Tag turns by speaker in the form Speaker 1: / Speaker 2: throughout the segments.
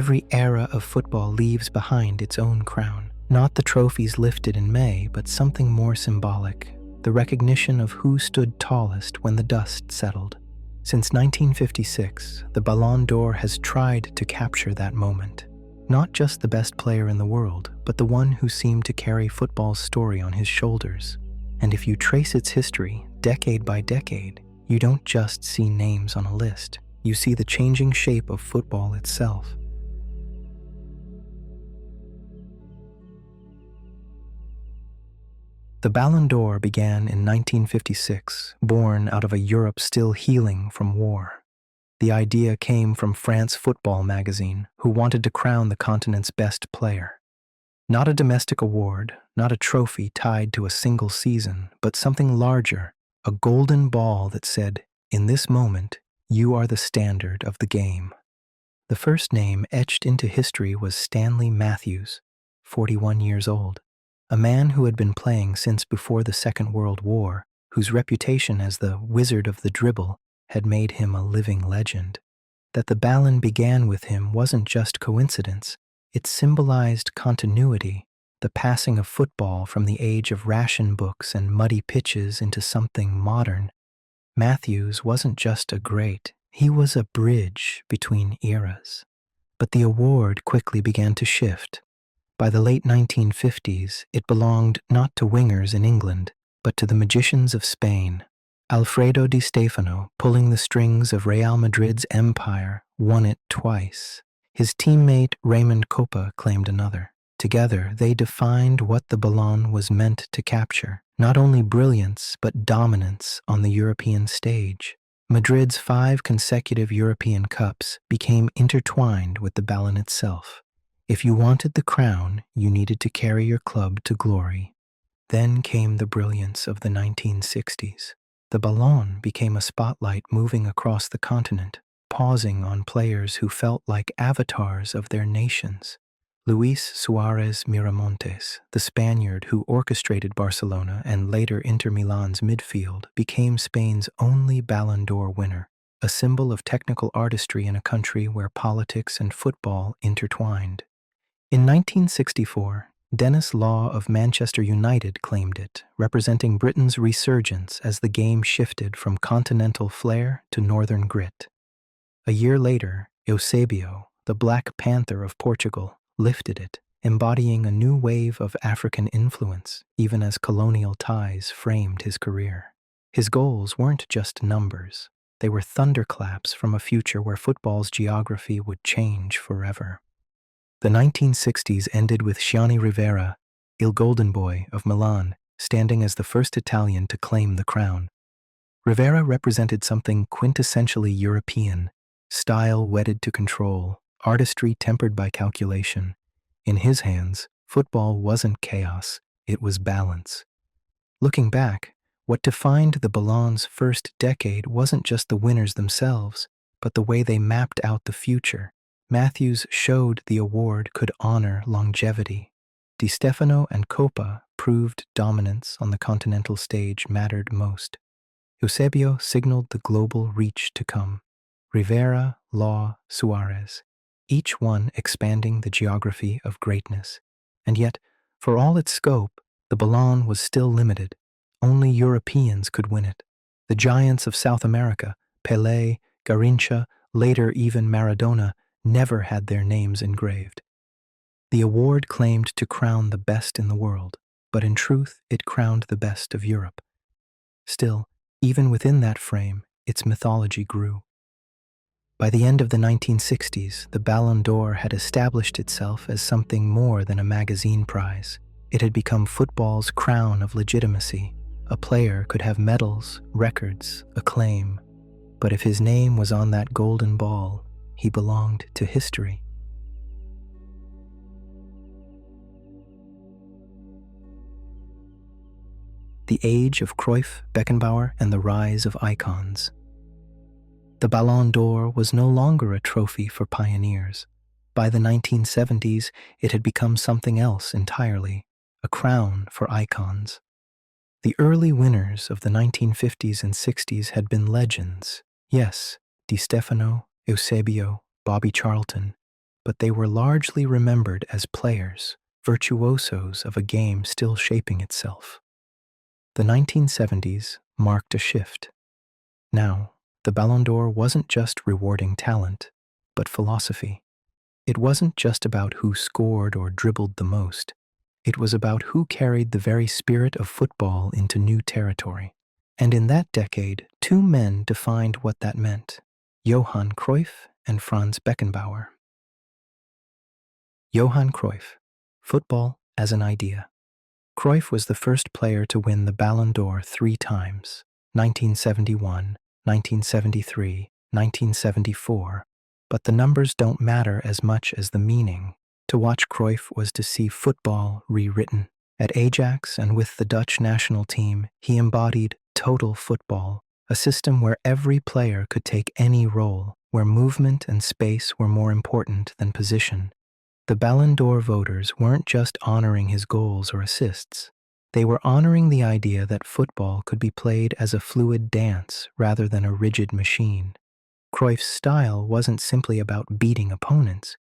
Speaker 1: Every era of football leaves behind its own crown. Not the trophies lifted in May, but something more symbolic, the recognition of who stood tallest when the dust settled. Since 1956, the Ballon d'Or has tried to capture that moment. Not just the best player in the world, but the one who seemed to carry football's story on his shoulders. And if you trace its history, decade by decade, you don't just see names on a list. You see the changing shape of football itself. The Ballon d'Or began in 1956, born out of a Europe still healing from war. The idea came from France Football magazine, who wanted to crown the continent's best player. Not a domestic award, not a trophy tied to a single season, but something larger, a golden ball that said, "In this moment, you are the standard of the game." The first name etched into history was Stanley Matthews, 41 years old. A man who had been playing since before the Second World War, whose reputation as the wizard of the dribble had made him a living legend. That the Ballon began with him wasn't just coincidence. It symbolized continuity, the passing of football from the age of ration books and muddy pitches into something modern. Matthews wasn't just a great, he was a bridge between eras. But the award quickly began to shift. By the late 1950s, it belonged not to wingers in England, but to the magicians of Spain. Alfredo Di Stefano, pulling the strings of Real Madrid's empire, won it twice. His teammate Raymond Kopa claimed another. Together, they defined what the Ballon was meant to capture, not only brilliance, but dominance on the European stage. Madrid's 5 consecutive European Cups became intertwined with the Ballon itself. If you wanted the crown, you needed to carry your club to glory. Then came the brilliance of the 1960s. The Ballon became a spotlight moving across the continent, pausing on players who felt like avatars of their nations. Luis Suarez Miramontes, the Spaniard who orchestrated Barcelona and later Inter Milan's midfield, became Spain's only Ballon d'Or winner, a symbol of technical artistry in a country where politics and football intertwined. In 1964, Denis Law of Manchester United claimed it, representing Britain's resurgence as the game shifted from continental flair to northern grit. A year later, Eusebio, the Black Panther of Portugal, lifted it, embodying a new wave of African influence, even as colonial ties framed his career. His goals weren't just numbers. They were thunderclaps from a future where football's geography would change forever. The 1960s ended with Gianni Rivera, Il Golden Boy of Milan, standing as the first Italian to claim the crown. Rivera represented something quintessentially European, style wedded to control, artistry tempered by calculation. In his hands, football wasn't chaos, it was balance. Looking back, what defined the Ballon's first decade wasn't just the winners themselves, but the way they mapped out the future. Matthews showed the award could honor longevity. Di Stefano and Kopa proved dominance on the continental stage mattered most. Eusebio signaled the global reach to come. Rivera, Law, Suarez, each one expanding the geography of greatness. And yet, for all its scope, the Ballon was still limited. Only Europeans could win it. The giants of South America, Pelé, Garrincha, later even Maradona, never had their names engraved. The award claimed to crown the best in the world, but in truth it crowned the best of Europe. Still, even within that frame, its mythology grew. By the end of the 1960s, the Ballon d'Or had established itself as something more than a magazine prize. It had become football's crown of legitimacy. A player could have medals, records, acclaim, but if his name was on that golden ball, he belonged to history. The age of Cruyff, Beckenbauer, and the rise of icons. The Ballon d'Or was no longer a trophy for pioneers. By the 1970s, it had become something else entirely, a crown for icons. The early winners of the 1950s and 60s had been legends. Yes, Di Stefano, Eusebio, Bobby Charlton. but they were largely remembered as players, virtuosos of a game still shaping itself. The 1970s marked a shift. Now, the Ballon d'Or wasn't just rewarding talent, but philosophy. It wasn't just about who scored or dribbled the most. It was about who carried the very spirit of football into new territory. And in that decade, two men defined what that meant: Johann Cruyff and Franz Beckenbauer. Johann Cruyff, football as an idea. Cruyff was the first player to win the Ballon d'Or 3 times: 1971, 1973, 1974. But the numbers don't matter as much as the meaning. To watch Cruyff was to see football rewritten. At Ajax and with the Dutch national team, he embodied total football, a system where every player could take any role, where movement and space were more important than position. The Ballon d'Or voters weren't just honoring his goals or assists. They were honoring the idea that football could be played as a fluid dance rather than a rigid machine. Cruyff's style wasn't simply about beating opponents.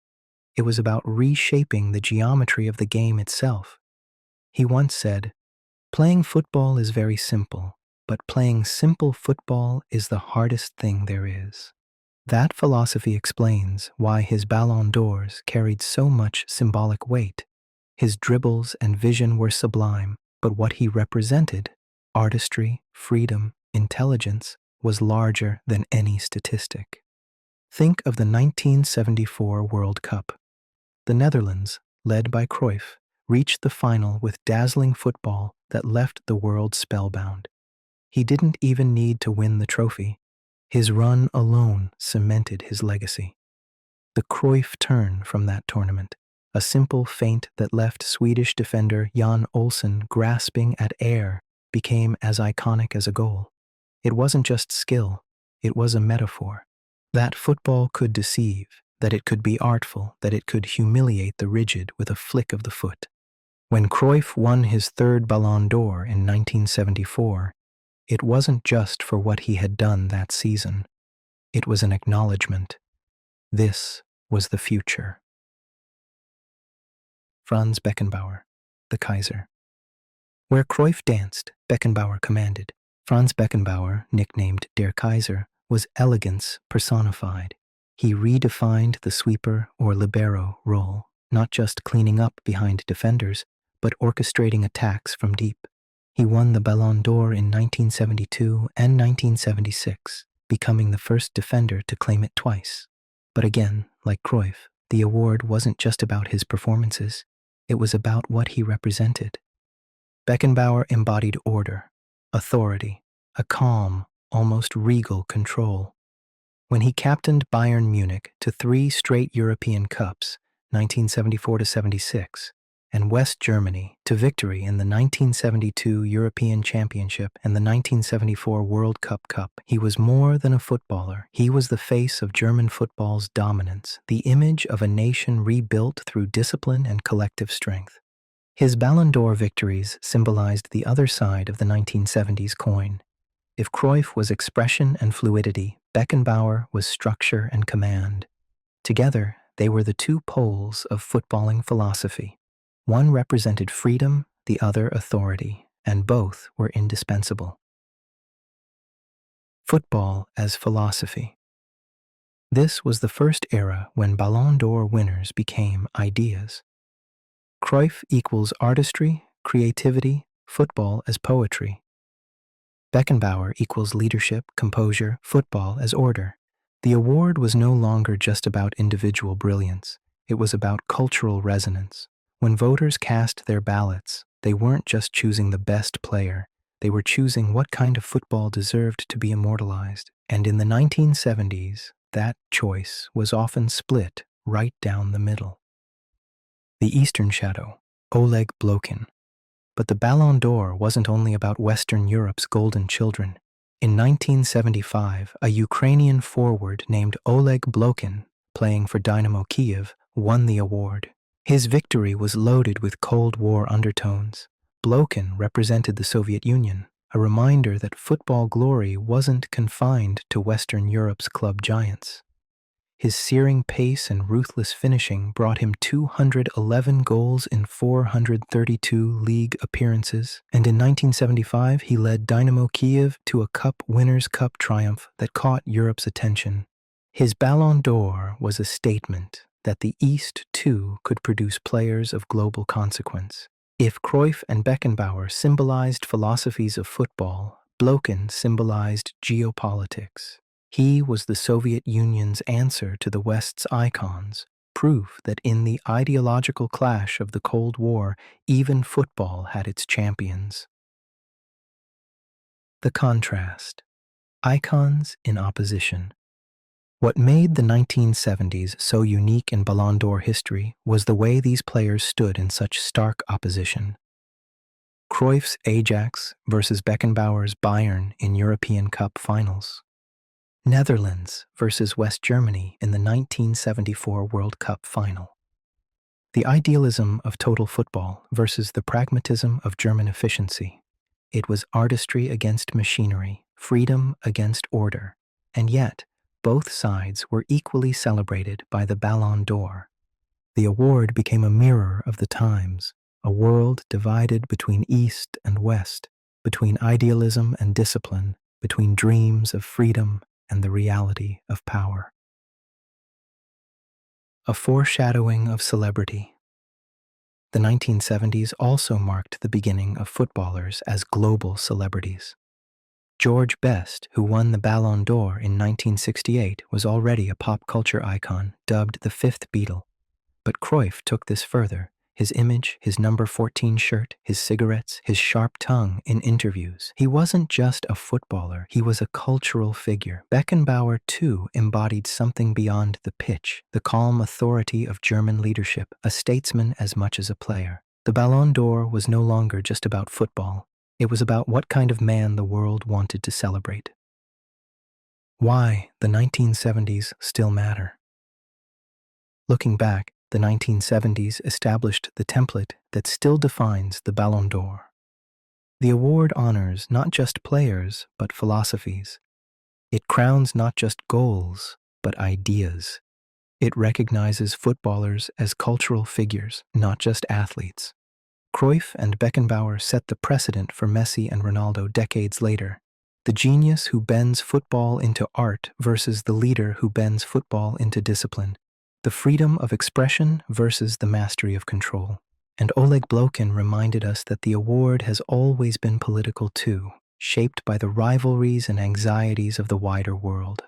Speaker 1: It was about reshaping the geometry of the game itself. He once said, "Playing football is very simple, but playing simple football is the hardest thing there is." That philosophy explains why his Ballon d'Ors carried so much symbolic weight. His dribbles and vision were sublime, but what he represented, artistry, freedom, intelligence, was larger than any statistic. Think of the 1974 World Cup. The Netherlands, led by Cruyff, reached the final with dazzling football that left the world spellbound. He didn't even need to win the trophy. His run alone cemented his legacy. The Cruyff turn from that tournament, a simple feint that left Swedish defender Jan Olsson grasping at air, became as iconic as a goal. It wasn't just skill, it was a metaphor. That football could deceive, that it could be artful, that it could humiliate the rigid with a flick of the foot. When Cruyff won his third Ballon d'Or in 1974, it wasn't just for what he had done that season. It was an acknowledgement. This was the future. Franz Beckenbauer, the Kaiser. Where Cruyff danced, Beckenbauer commanded. Franz Beckenbauer, nicknamed Der Kaiser, was elegance personified. He redefined the sweeper or libero role, not just cleaning up behind defenders, but orchestrating attacks from deep. He won the Ballon d'Or in 1972 and 1976, becoming the first defender to claim it twice. But again, like Cruyff, the award wasn't just about his performances, it was about what he represented. Beckenbauer embodied order, authority, a calm, almost regal control. When he captained Bayern Munich to 3 straight European Cups, 1974-76, and West Germany to victory in the 1972 European Championship and the 1974 World Cup, he was more than a footballer. He was the face of German football's dominance, the image of a nation rebuilt through discipline and collective strength. His Ballon d'Or victories symbolized the other side of the 1970s coin. If Cruyff was expression and fluidity, Beckenbauer was structure and command. Together, they were the two poles of footballing philosophy. One represented freedom, the other authority, and both were indispensable. Football as philosophy. This was the first era when Ballon d'Or winners became ideas. Cruyff equals artistry, creativity, football as poetry. Beckenbauer equals leadership, composure, football as order. The award was no longer just about individual brilliance. It was about cultural resonance. When voters cast their ballots, they weren't just choosing the best player. They were choosing what kind of football deserved to be immortalized. And in the 1970s, that choice was often split right down the middle. The Eastern Shadow, Oleg Blokin. But the Ballon d'Or wasn't only about Western Europe's golden children. In 1975, a Ukrainian forward named Oleg Blokin, playing for Dynamo Kiev, won the award. His victory was loaded with Cold War undertones. Blokin represented the Soviet Union, a reminder that football glory wasn't confined to Western Europe's club giants. His searing pace and ruthless finishing brought him 211 goals in 432 league appearances, and in 1975 he led Dynamo Kiev to a Winners' Cup triumph that caught Europe's attention. His Ballon d'Or was a statement that the East, too, could produce players of global consequence. If Cruyff and Beckenbauer symbolized philosophies of football, Ballon symbolized geopolitics. He was the Soviet Union's answer to the West's icons, proof that in the ideological clash of the Cold War, even football had its champions. The contrast. Icons in opposition. What made the 1970s so unique in Ballon d'Or history was the way these players stood in such stark opposition. Cruyff's Ajax versus Beckenbauer's Bayern in European Cup finals. Netherlands versus West Germany in the 1974 World Cup final. The idealism of total football versus the pragmatism of German efficiency. It was artistry against machinery, freedom against order, and yet both sides were equally celebrated by the Ballon d'Or. The award became a mirror of the times, a world divided between East and West, between idealism and discipline, between dreams of freedom and the reality of power. A foreshadowing of celebrity. The 1970s also marked the beginning of footballers as global celebrities. George Best, who won the Ballon d'Or in 1968, was already a pop culture icon, dubbed the Fifth Beatle. But Cruyff took this further. His image, his number 14 shirt, his cigarettes, his sharp tongue in interviews. He wasn't just a footballer, he was a cultural figure. Beckenbauer, too, embodied something beyond the pitch, the calm authority of German leadership, a statesman as much as a player. The Ballon d'Or was no longer just about football. It was about what kind of man the world wanted to celebrate. Why the 1970s still matter. Looking back, the 1970s established the template that still defines the Ballon d'Or. The award honors not just players, but philosophies. It crowns not just goals, but ideas. It recognizes footballers as cultural figures, not just athletes. Cruyff and Beckenbauer set the precedent for Messi and Ronaldo decades later. The genius who bends football into art versus the leader who bends football into discipline. The freedom of expression versus the mastery of control. And Oleg Ballon reminded us that the award has always been political too, shaped by the rivalries and anxieties of the wider world.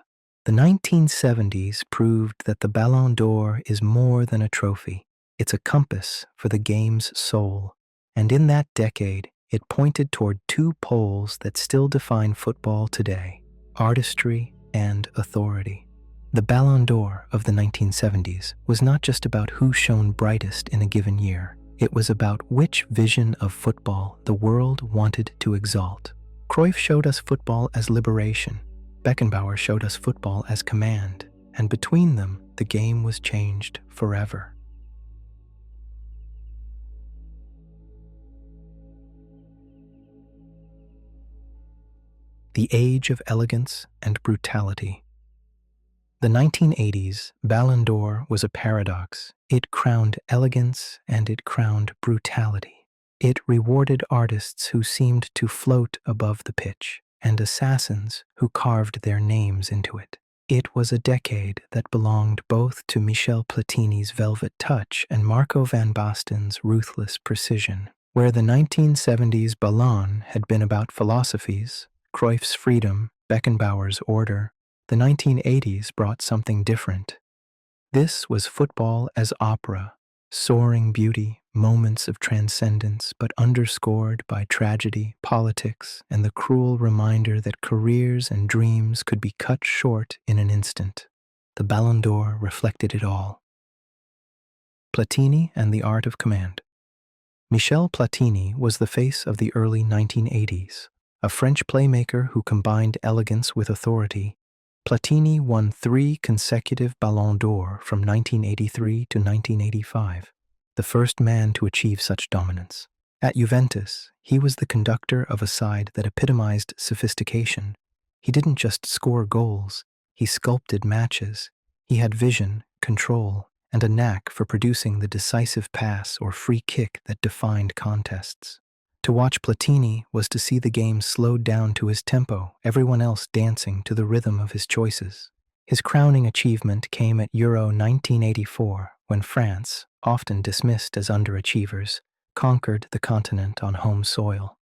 Speaker 1: The 1970s proved that the Ballon d'Or is more than a trophy. It's a compass for the game's soul. And in that decade, it pointed toward two poles that still define football today: artistry and authority. The Ballon d'Or of the 1970s was not just about who shone brightest in a given year. It was about which vision of football the world wanted to exalt. Cruyff showed us football as liberation. Beckenbauer showed us football as command. And between them, the game was changed forever. The Age of Elegance and Brutality. The 1980s Ballon d'Or was a paradox. It crowned elegance and it crowned brutality. It rewarded artists who seemed to float above the pitch and assassins who carved their names into it. It was a decade that belonged both to Michel Platini's velvet touch and Marco van Basten's ruthless precision. Where the 1970s Ballon had been about philosophies, Cruyff's freedom, Beckenbauer's order, the 1980s brought something different. This was football as opera, soaring beauty, moments of transcendence, but underscored by tragedy, politics, and the cruel reminder that careers and dreams could be cut short in an instant. The Ballon d'Or reflected it all. Platini and the Art of Command. Michel Platini was the face of the early 1980s, a French playmaker who combined elegance with authority. Platini won 3 consecutive Ballon d'Or from 1983 to 1985, the first man to achieve such dominance. At Juventus, he was the conductor of a side that epitomized sophistication. He didn't just score goals, he sculpted matches. He had vision, control, and a knack for producing the decisive pass or free kick that defined contests. To watch Platini was to see the game slowed down to his tempo, everyone else dancing to the rhythm of his choices. His crowning achievement came at Euro 1984, when France, often dismissed as underachievers, conquered the continent on home soil.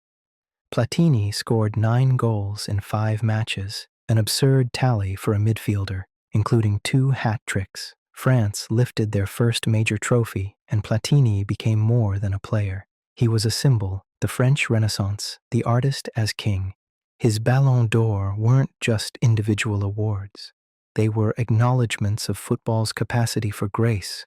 Speaker 1: Platini scored 9 goals in 5 matches, an absurd tally for a midfielder, including 2 hat tricks. France lifted their first major trophy, and Platini became more than a player. He was a symbol, the French Renaissance, the artist as king. His Ballon d'Or weren't just individual awards. They were acknowledgments of football's capacity for grace.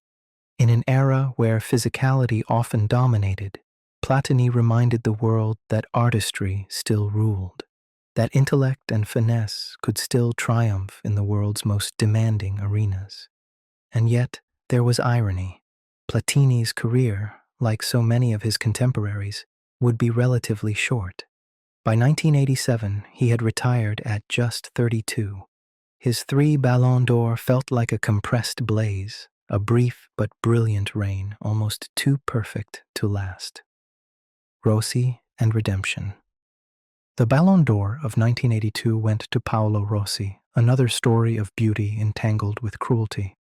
Speaker 1: In an era where physicality often dominated, Platini reminded the world that artistry still ruled, that intellect and finesse could still triumph in the world's most demanding arenas. And yet, there was irony. Platini's career, like so many of his contemporaries, would be relatively short. By 1987, he had retired at just 32. His 3 Ballon d'Or felt like a compressed blaze, a brief but brilliant reign, almost too perfect to last. Rossi and redemption. The Ballon d'Or of 1982 went to Paolo Rossi, another story of beauty entangled with cruelty.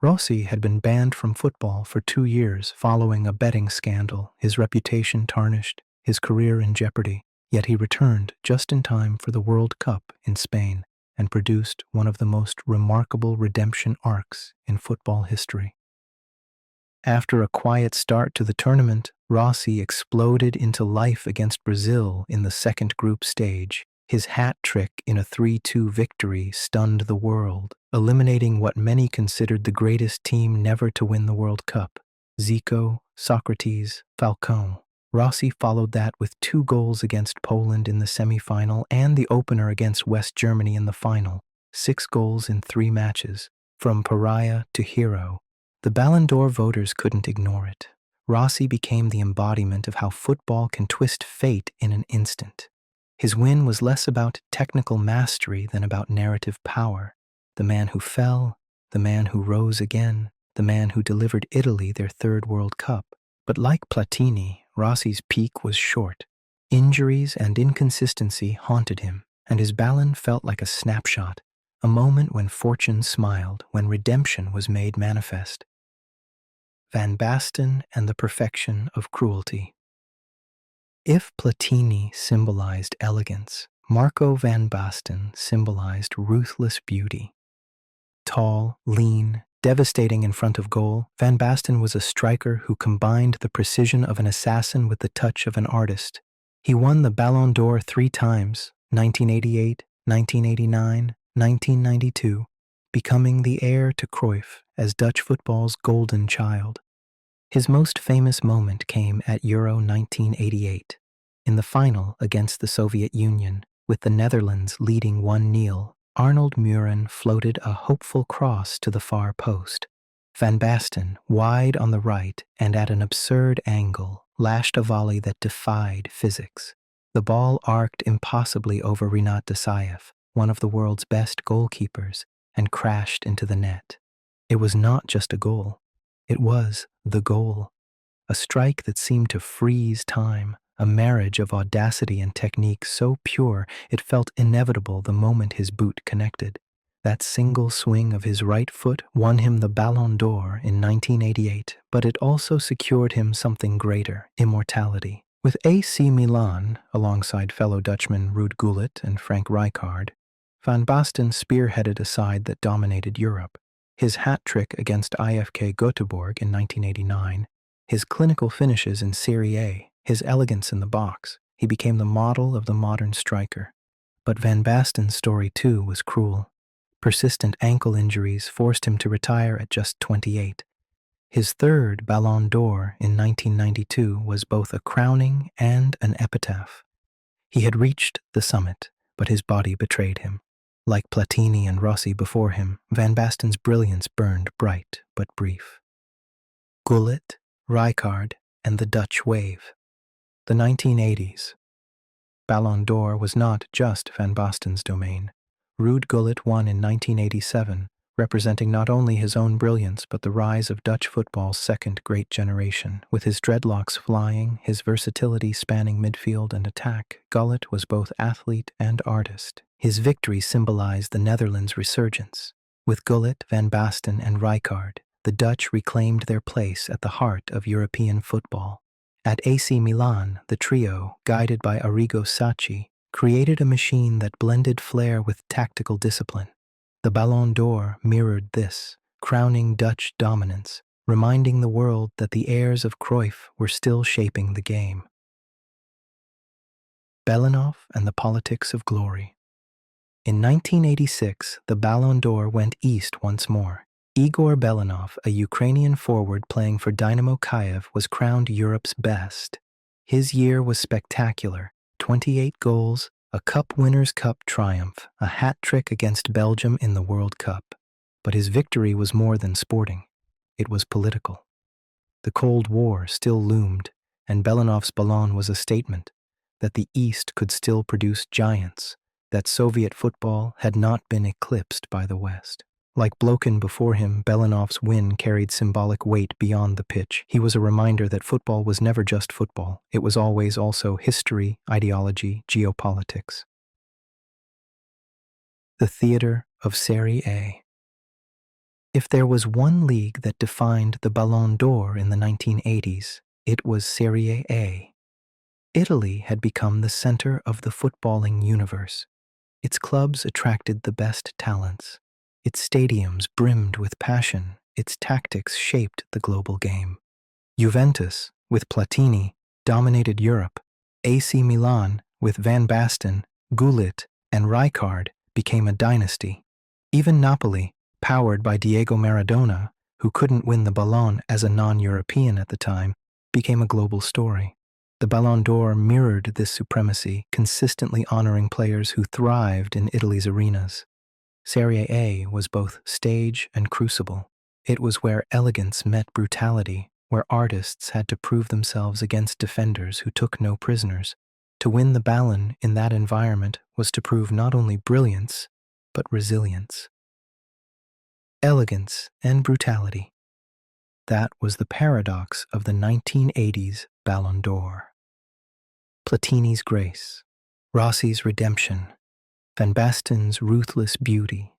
Speaker 1: Rossi had been banned from football for 2 years following a betting scandal, his reputation tarnished, his career in jeopardy, yet he returned just in time for the World Cup in Spain and produced one of the most remarkable redemption arcs in football history. After a quiet start to the tournament, Rossi exploded into life against Brazil in the second group stage. His hat trick in a 3-2 victory stunned the world, eliminating what many considered the greatest team never to win the World Cup, Zico, Socrates, Falcão. Rossi followed that with 2 goals against Poland in the semi-final and the opener against West Germany in the final, 6 goals in 3 matches, from pariah to hero. The Ballon d'Or voters couldn't ignore it. Rossi became the embodiment of how football can twist fate in an instant. His win was less about technical mastery than about narrative power. The man who fell, the man who rose again, the man who delivered Italy their 3rd World Cup. But like Platini, Rossi's peak was short. Injuries and inconsistency haunted him, and his Ballon felt like a snapshot, a moment when fortune smiled, when redemption was made manifest. Van Basten and the perfection of cruelty. If Platini symbolized elegance, Marco van Basten symbolized ruthless beauty. Tall, lean, devastating in front of goal, Van Basten was a striker who combined the precision of an assassin with the touch of an artist. He won the Ballon d'Or 3 times, 1988, 1989, 1992, becoming the heir to Cruyff as Dutch football's golden child. His most famous moment came at Euro 1988, in the final against the Soviet Union, with the Netherlands leading 1-0. Arnold Muren floated a hopeful cross to the far post. Van Basten, wide on the right and at an absurd angle, lashed a volley that defied physics. The ball arced impossibly over Rinat Desailly, one of the world's best goalkeepers, and crashed into the net. It was not just a goal. It was the goal. A strike that seemed to freeze time, a marriage of audacity and technique so pure it felt inevitable the moment his boot connected. That single swing of his right foot won him the Ballon d'Or in 1988, but it also secured him something greater, immortality. With AC Milan, alongside fellow Dutchmen Ruud Gullit and Frank Rijkaard, Van Basten spearheaded a side that dominated Europe. His hat trick against IFK Göteborg in 1989, his clinical finishes in Serie A, his elegance in the box, he became the model of the modern striker. But Van Basten's story too was cruel. Persistent ankle injuries forced him to retire at just 28. His 3rd Ballon d'Or in 1992 was both a crowning and an epitaph. He had reached the summit, but his body betrayed him. Like Platini and Rossi before him, Van Basten's brilliance burned bright but brief. Gullit, Rijkaard, and the Dutch wave. The 1980s. Ballon d'Or was not just Van Basten's domain. Ruud Gullit won in 1987, representing not only his own brilliance but the rise of Dutch football's second great generation. With his dreadlocks flying, his versatility spanning midfield and attack, Gullit was both athlete and artist. His victory symbolized the Netherlands' resurgence. With Gullit, Van Basten, and Rijkaard, the Dutch reclaimed their place at the heart of European football. At AC Milan, the trio, guided by Arrigo Sacchi, created a machine that blended flair with tactical discipline. The Ballon d'Or mirrored this, crowning Dutch dominance, reminding the world that the heirs of Cruyff were still shaping the game. Ballon and the politics of glory. In 1986, the Ballon d'Or went east once more. Igor Belanov, a Ukrainian forward playing for Dynamo Kyiv, was crowned Europe's best. His year was spectacular: 28 goals, a Cup Winners' Cup triumph, a hat-trick against Belgium in the World Cup. But his victory was more than sporting. It was political. The Cold War still loomed, and Belanov's Ballon was a statement that the East could still produce giants, that Soviet football had not been eclipsed by the West. Like Blokin before him, Belanov's win carried symbolic weight beyond the pitch. He was a reminder that football was never just football. It was always also history, ideology, geopolitics. The theater of Serie A. If there was one league that defined the Ballon d'Or in the 1980s, it was Serie A. Italy had become the center of the footballing universe. Its clubs attracted the best talents. Its stadiums brimmed with passion. Its tactics shaped the global game. Juventus, with Platini, dominated Europe. AC Milan, with Van Basten, Gullit, and Rijkaard, became a dynasty. Even Napoli, powered by Diego Maradona, who couldn't win the Ballon as a non-European at the time, became a global story. The Ballon d'Or mirrored this supremacy, consistently honoring players who thrived in Italy's arenas. Serie A was both stage and crucible. It was where elegance met brutality, where artists had to prove themselves against defenders who took no prisoners. To win the Ballon in that environment was to prove not only brilliance, but resilience. Elegance and brutality. That was the paradox of the 1980s Ballon d'Or. Platini's grace, Rossi's redemption, Van Basten's ruthless beauty,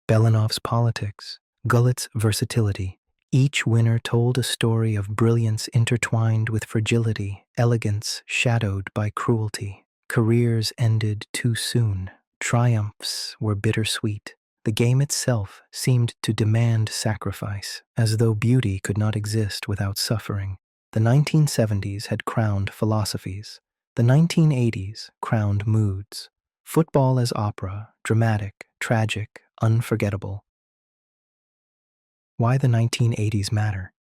Speaker 1: Belanov's politics, Gullit's versatility. Each winner told a story of brilliance intertwined with fragility, elegance shadowed by cruelty. Careers ended too soon. Triumphs were bittersweet. The game itself seemed to demand sacrifice, as though beauty could not exist without suffering. The 1970s had crowned philosophies. The 1980s crowned moods. Football as opera, dramatic, tragic, unforgettable. Why the 1980s matter?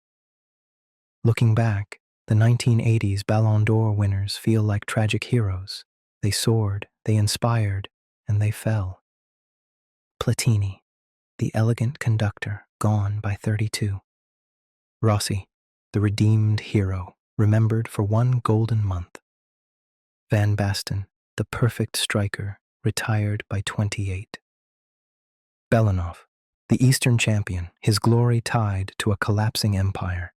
Speaker 1: Looking back, the 1980s Ballon d'Or winners feel like tragic heroes. They soared, they inspired, and they fell. Platini, the elegant conductor, gone by 32. Rossi, the redeemed hero, remembered for one golden month. Van Basten, the perfect striker, retired by 28. Belanov, the Eastern champion, his glory tied to a collapsing empire.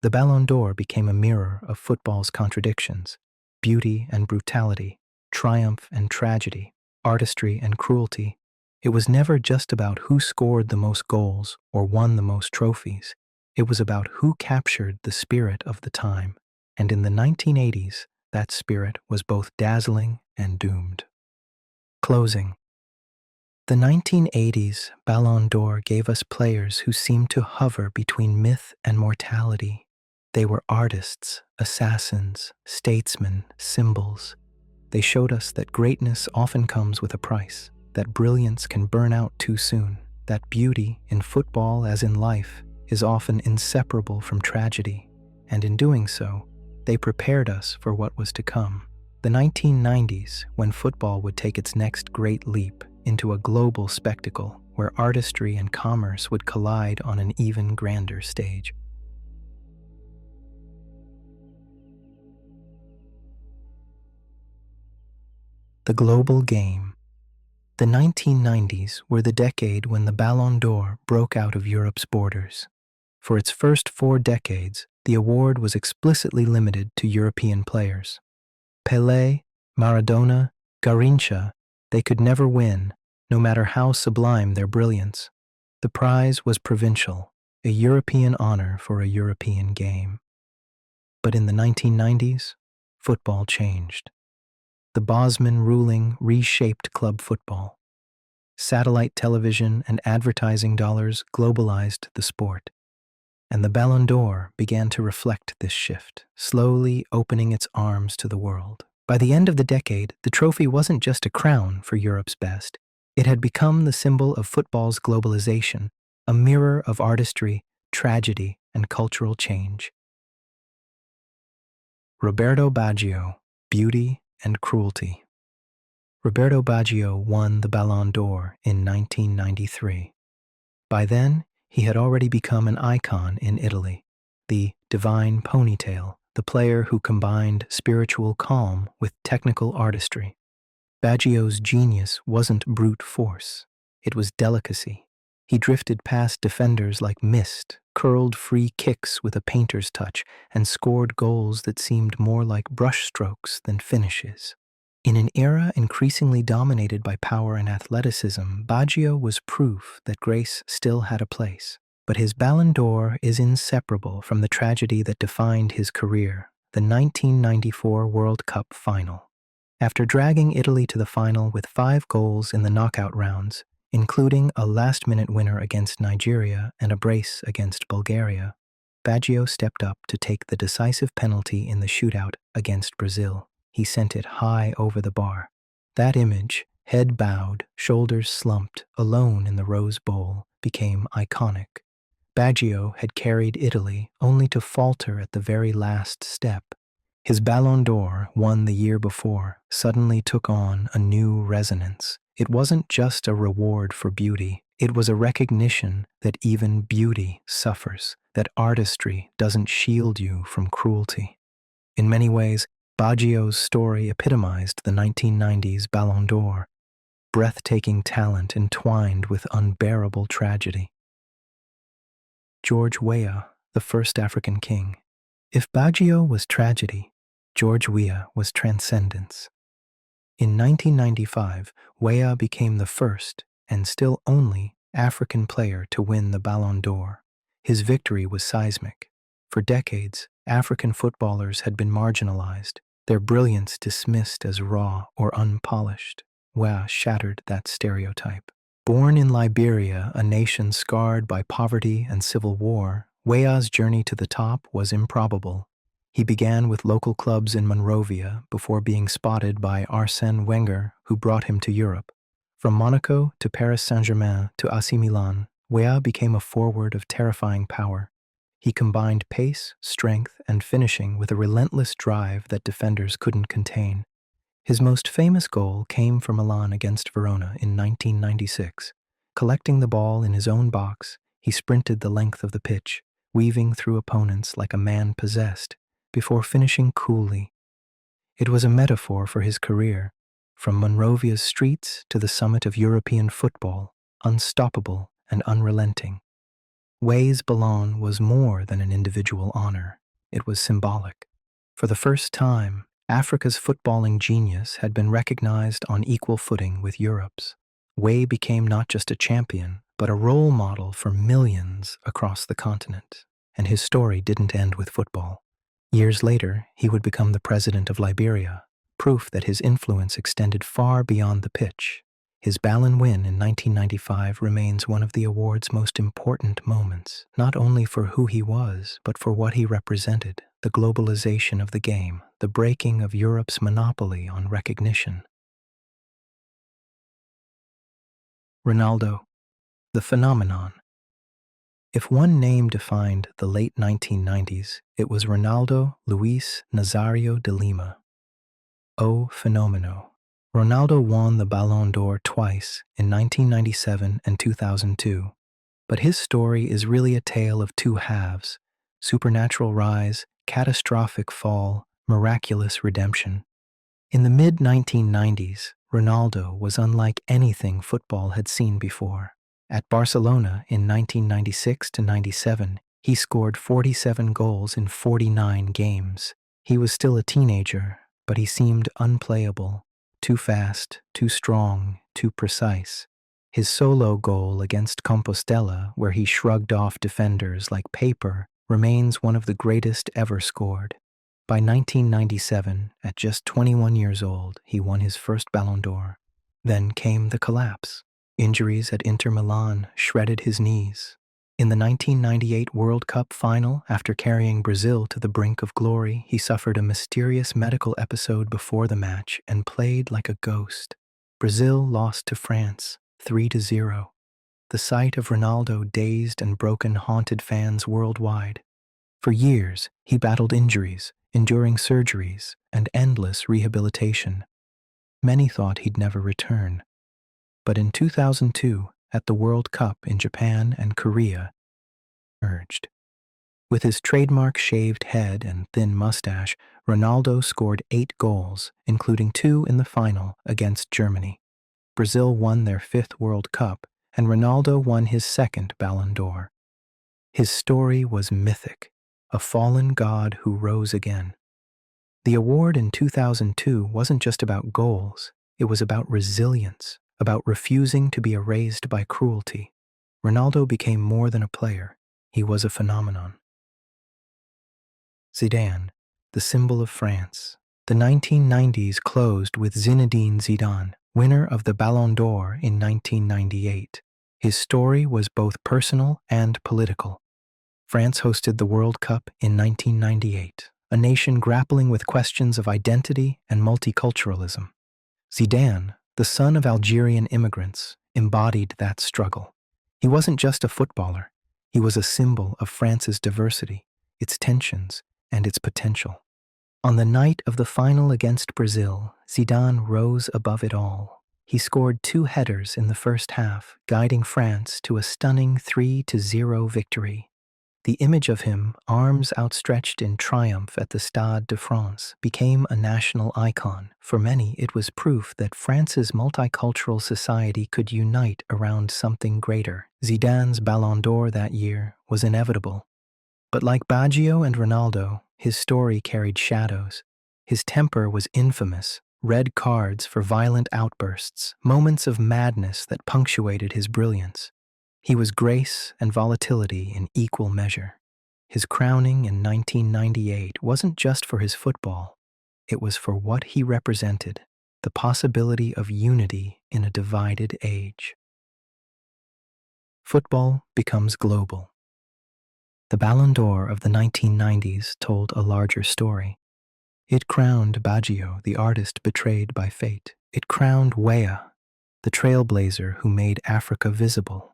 Speaker 1: The Ballon d'Or became a mirror of football's contradictions: beauty and brutality, triumph and tragedy, artistry and cruelty. It was never just about who scored the most goals or won the most trophies. It was about who captured the spirit of the time. And in the 1980s, that spirit was both dazzling and doomed. Closing. The 1980s Ballon d'Or gave us players who seemed to hover between myth and mortality. They were artists, assassins, statesmen, symbols. They showed us that greatness often comes with a price, that brilliance can burn out too soon, that beauty, in football as in life, is often inseparable from tragedy, and in doing so, they prepared us for what was to come. The 1990s, when football would take its next great leap into a global spectacle where artistry and commerce would collide on an even grander stage. The global game. The 1990s were the decade when the Ballon d'Or broke out of Europe's borders. For its first 4 decades, the award was explicitly limited to European players. Pelé, Maradona, Garrincha, they could never win, no matter how sublime their brilliance. The prize was provincial, a European honor for a European game. But in the 1990s, football changed. The Bosman ruling reshaped club football. Satellite television and advertising dollars globalized the sport, and the Ballon d'Or began to reflect this shift, slowly opening its arms to the world. By the end of the decade, the trophy wasn't just a crown for Europe's best. It had become the symbol of football's globalization, a mirror of artistry, tragedy, and cultural change. Roberto Baggio, Beauty and Cruelty. Roberto Baggio won the Ballon d'Or in 1993. By then, he had already become an icon in Italy, the divine ponytail, the player who combined spiritual calm with technical artistry. Baggio's genius wasn't brute force, it was delicacy. He drifted past defenders like mist, curled free kicks with a painter's touch, and scored goals that seemed more like brushstrokes than finishes. In an era increasingly dominated by power and athleticism, Baggio was proof that grace still had a place. But his Ballon d'Or is inseparable from the tragedy that defined his career, the 1994 World Cup final. After dragging Italy to the final with 5 goals in the knockout rounds, including a last-minute winner against Nigeria and a brace against Bulgaria, Baggio stepped up to take the decisive penalty in the shootout against Brazil. He sent it high over the bar. That image, head bowed, shoulders slumped, alone in the Rose Bowl, became iconic. Baggio had carried Italy only to falter at the very last step. His Ballon d'Or, won the year before, suddenly took on a new resonance. It wasn't just a reward for beauty. It was a recognition that even beauty suffers, that artistry doesn't shield you from cruelty. In many ways, Baggio's story epitomized the 1990s Ballon d'Or, breathtaking talent entwined with unbearable tragedy. George Weah, the first African king. If Baggio was tragedy, George Weah was transcendence. In 1995, Weah became the first, and still only, African player to win the Ballon d'Or. His victory was seismic. For decades, African footballers had been marginalized, their brilliance dismissed as raw or unpolished. Weah shattered that stereotype. Born in Liberia, a nation scarred by poverty and civil war, Weah's journey to the top was improbable. He began with local clubs in Monrovia before being spotted by Arsène Wenger, who brought him to Europe. From Monaco to Paris Saint-Germain to AC Milan, Weah became a forward of terrifying power. He combined pace, strength, and finishing with a relentless drive that defenders couldn't contain. His most famous goal came for Milan against Verona in 1996. Collecting the ball in his own box, he sprinted the length of the pitch, weaving through opponents like a man possessed, before finishing coolly. It was a metaphor for his career, from Monrovia's streets to the summit of European football, unstoppable and unrelenting. Weah's Ballon was more than an individual honor. It was symbolic. For the first time, Africa's footballing genius had been recognized on equal footing with Europe's. Weah became not just a champion, but a role model for millions across the continent. And his story didn't end with football. Years later, he would become the president of Liberia, proof that his influence extended far beyond the pitch. His Ballon win in 1995 remains one of the award's most important moments, not only for who he was, but for what he represented: the globalization of the game, the breaking of Europe's monopoly on recognition. Ronaldo, the phenomenon. If one name defined the late 1990s, it was Ronaldo Luis Nazario de Lima. O Fenomeno. Ronaldo won the Ballon d'Or twice, in 1997 and 2002. But his story is really a tale of two halves: supernatural rise, catastrophic fall, miraculous redemption. In the mid-1990s, Ronaldo was unlike anything football had seen before. At Barcelona in 1996 to 97, he scored 47 goals in 49 games. He was still a teenager, but he seemed unplayable, too fast, too strong, too precise. His solo goal against Compostela, where he shrugged off defenders like paper, remains one of the greatest ever scored. By 1997, at just 21 years old, he won his first Ballon d'Or. Then came the collapse. Injuries at Inter Milan shredded his knees. In the 1998 World Cup final, after carrying Brazil to the brink of glory, he suffered a mysterious medical episode before the match and played like a ghost. Brazil lost to France, 3-0. The sight of Ronaldo dazed and broken haunted fans worldwide. For years, he battled injuries, enduring surgeries, and endless rehabilitation. Many thought he'd never return. But in 2002, at the World Cup in Japan and Korea, emerged. With his trademark shaved head and thin mustache, Ronaldo scored 8 goals, including 2 in the final against Germany. Brazil won their 5th World Cup, and Ronaldo won his 2nd Ballon d'Or. His story was mythic, a fallen god who rose again. The award in 2002 wasn't just about goals, it was about resilience, about refusing to be erased by cruelty. Ronaldo became more than a player, he was a phenomenon. Zidane, the symbol of France. The 1990s closed with Zinedine Zidane, winner of the Ballon d'Or in 1998. His story was both personal and political. France hosted the World Cup in 1998, a nation grappling with questions of identity and multiculturalism. Zidane, the son of Algerian immigrants, embodied that struggle. He wasn't just a footballer, he was a symbol of France's diversity, its tensions, and its potential. On the night of the final against Brazil, Zidane rose above it all. He scored 2 headers in the first half, guiding France to a stunning 3-0 victory. The image of him, arms outstretched in triumph at the Stade de France, became a national icon. For many, it was proof that France's multicultural society could unite around something greater. Zidane's Ballon d'Or that year was inevitable. But like Baggio and Ronaldo, his story carried shadows. His temper was infamous, red cards for violent outbursts, moments of madness that punctuated his brilliance. He was grace and volatility in equal measure. His crowning in 1998 wasn't just for his football, it was for what he represented, the possibility of unity in a divided age. Football becomes global. The Ballon d'Or of the 1990s told a larger story. It crowned Baggio, the artist betrayed by fate. It crowned Weah, the trailblazer who made Africa visible.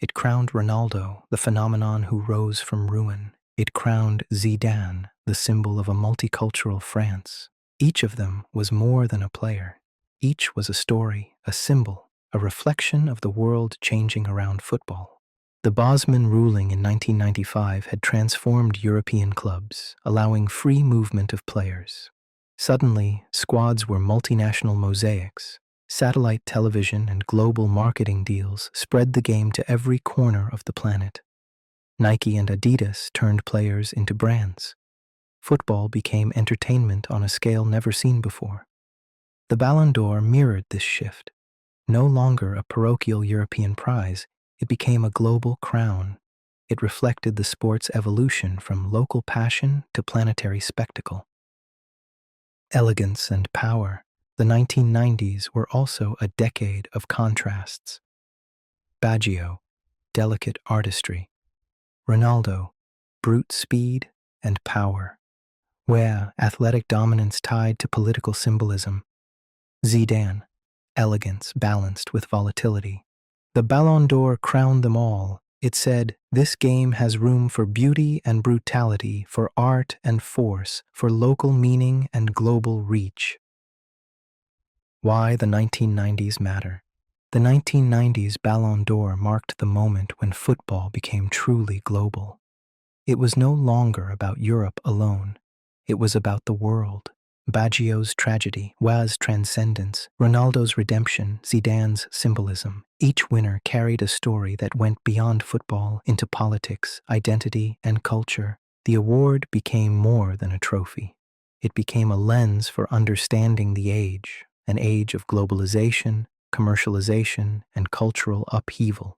Speaker 1: It crowned Ronaldo, the phenomenon who rose from ruin. It crowned Zidane, the symbol of a multicultural France. Each of them was more than a player. Each was a story, a symbol, a reflection of the world changing around football. The Bosman ruling in 1995 had transformed European clubs, allowing free movement of players. Suddenly, squads were multinational mosaics. Satellite television and global marketing deals spread the game to every corner of the planet. Nike and Adidas turned players into brands. Football became entertainment on a scale never seen before. The Ballon d'Or mirrored this shift. No longer a parochial European prize, it became a global crown. It reflected the sport's evolution from local passion to planetary spectacle. Elegance and power. The 1990s were also a decade of contrasts. Baggio, delicate artistry. Ronaldo, brute speed and power. Weah, athletic dominance tied to political symbolism. Zidane, elegance balanced with volatility. The Ballon d'Or crowned them all. It said, "This game has room for beauty and brutality, for art and force, for local meaning and global reach." Why the 1990s matter. The 1990s Ballon d'Or marked the moment when football became truly global. It was no longer about Europe alone. It was about the world. Baggio's tragedy, Waz's transcendence, Ronaldo's redemption, Zidane's symbolism. Each winner carried a story that went beyond football into politics, identity, and culture. The award became more than a trophy. It became a lens for understanding the age, an age of globalization, commercialization, and cultural upheaval.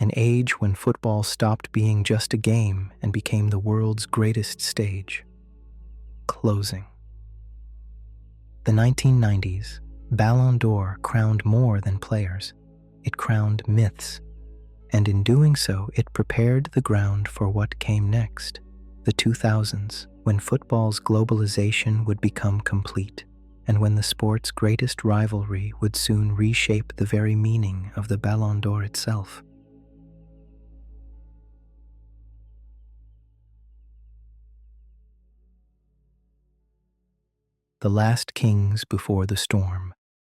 Speaker 1: An age when football stopped being just a game and became the world's greatest stage. Closing. The 1990s, Ballon d'Or crowned more than players. It crowned myths. And in doing so, it prepared the ground for what came next. The 2000s, when football's globalization would become complete, and when the sport's greatest rivalry would soon reshape the very meaning of the Ballon d'Or itself. The last kings before the storm.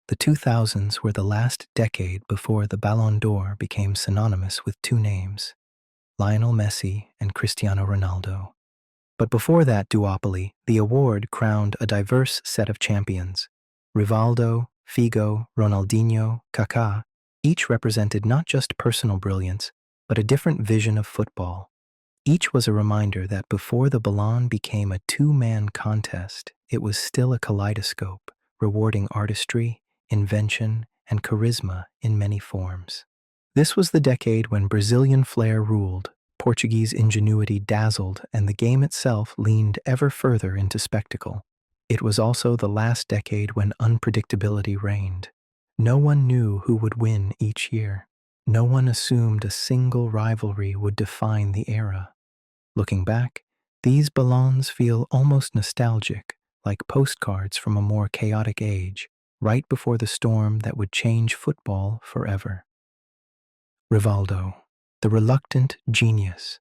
Speaker 1: The 2000s were the last decade before the Ballon d'Or became synonymous with two names, Lionel Messi and Cristiano Ronaldo. But before that duopoly, the award crowned a diverse set of champions. Rivaldo, Figo, Ronaldinho, Kaká, each represented not just personal brilliance, but a different vision of football. Each was a reminder that before the Ballon became a two-man contest, it was still a kaleidoscope, rewarding artistry, invention, and charisma in many forms. This was the decade when Brazilian flair ruled, Portuguese ingenuity dazzled, and the game itself leaned ever further into spectacle. It was also the last decade when unpredictability reigned. No one knew who would win each year. No one assumed a single rivalry would define the era. Looking back, these Ballons feel almost nostalgic, like postcards from a more chaotic age, right before the storm that would change football forever. Rivaldo, the reluctant genius.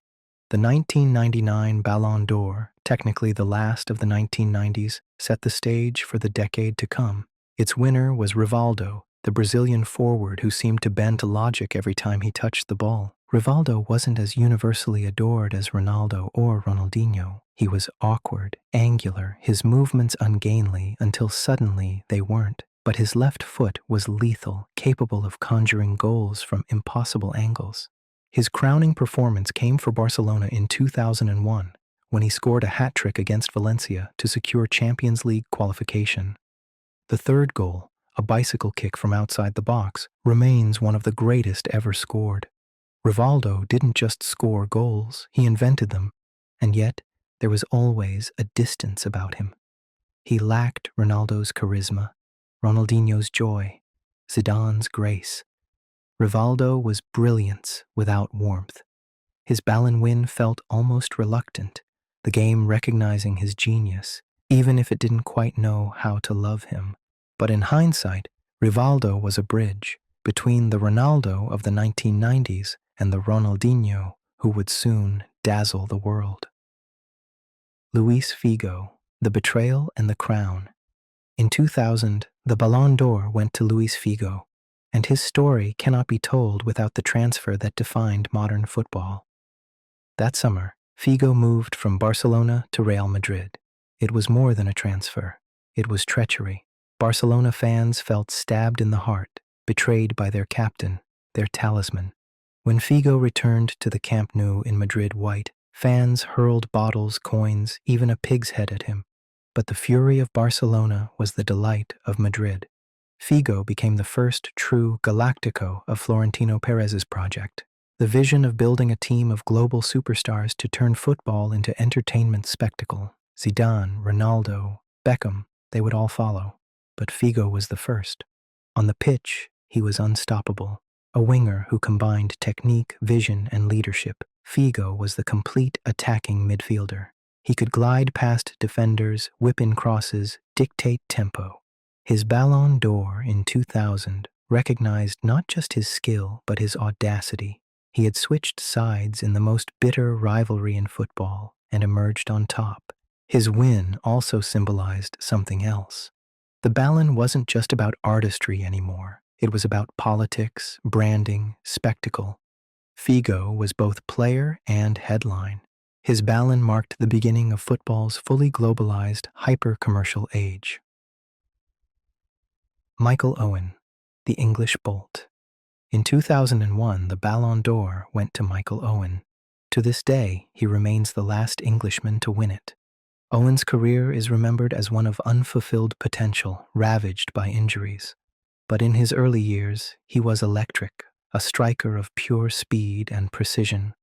Speaker 1: The 1999 Ballon d'Or, technically the last of the 1990s, set the stage for the decade to come. Its winner was Rivaldo, the Brazilian forward who seemed to bend to logic every time he touched the ball. Rivaldo wasn't as universally adored as Ronaldo or Ronaldinho. He was awkward, angular, his movements ungainly until suddenly they weren't. But his left foot was lethal, capable of conjuring goals from impossible angles. His crowning performance came for Barcelona in 2001, when he scored a hat-trick against Valencia to secure Champions League qualification. The third goal, a bicycle kick from outside the box, remains one of the greatest ever scored. Rivaldo didn't just score goals, he invented them, and yet there was always a distance about him. He lacked Ronaldo's charisma, Ronaldinho's joy, Zidane's grace. Rivaldo was brilliance without warmth. His Ballon win felt almost reluctant, the game recognizing his genius, even if it didn't quite know how to love him. But in hindsight, Rivaldo was a bridge between the Ronaldo of the 1990s and the Ronaldinho who would soon dazzle the world. Luis Figo, the betrayal and the crown. In 2000, the Ballon d'Or went to Luis Figo, and his story cannot be told without the transfer that defined modern football. That summer, Figo moved from Barcelona to Real Madrid. It was more than a transfer. It was treachery. Barcelona fans felt stabbed in the heart, betrayed by their captain, their talisman. When Figo returned to the Camp Nou in Madrid white, fans hurled bottles, coins, even a pig's head at him. But the fury of Barcelona was the delight of Madrid. Figo became the first true Galactico of Florentino Perez's project, the vision of building a team of global superstars to turn football into entertainment spectacle. Zidane, Ronaldo, Beckham, they would all follow. But Figo was the first. On the pitch, he was unstoppable. A winger who combined technique, vision, and leadership, Figo was the complete attacking midfielder. He could glide past defenders, whip in crosses, dictate tempo. His Ballon d'Or in 2000 recognized not just his skill, but his audacity. He had switched sides in the most bitter rivalry in football and emerged on top. His win also symbolized something else. The Ballon wasn't just about artistry anymore. It was about politics, branding, spectacle. Figo was both player and headline. His Ballon marked the beginning of football's fully globalized, hyper-commercial age. Michael Owen, the English Bolt. In 2001, the Ballon d'Or went to Michael Owen. To this day, he remains the last Englishman to win it. Owen's career is remembered as one of unfulfilled potential, ravaged by injuries. But in his early years, he was electric, a striker of pure speed and precision.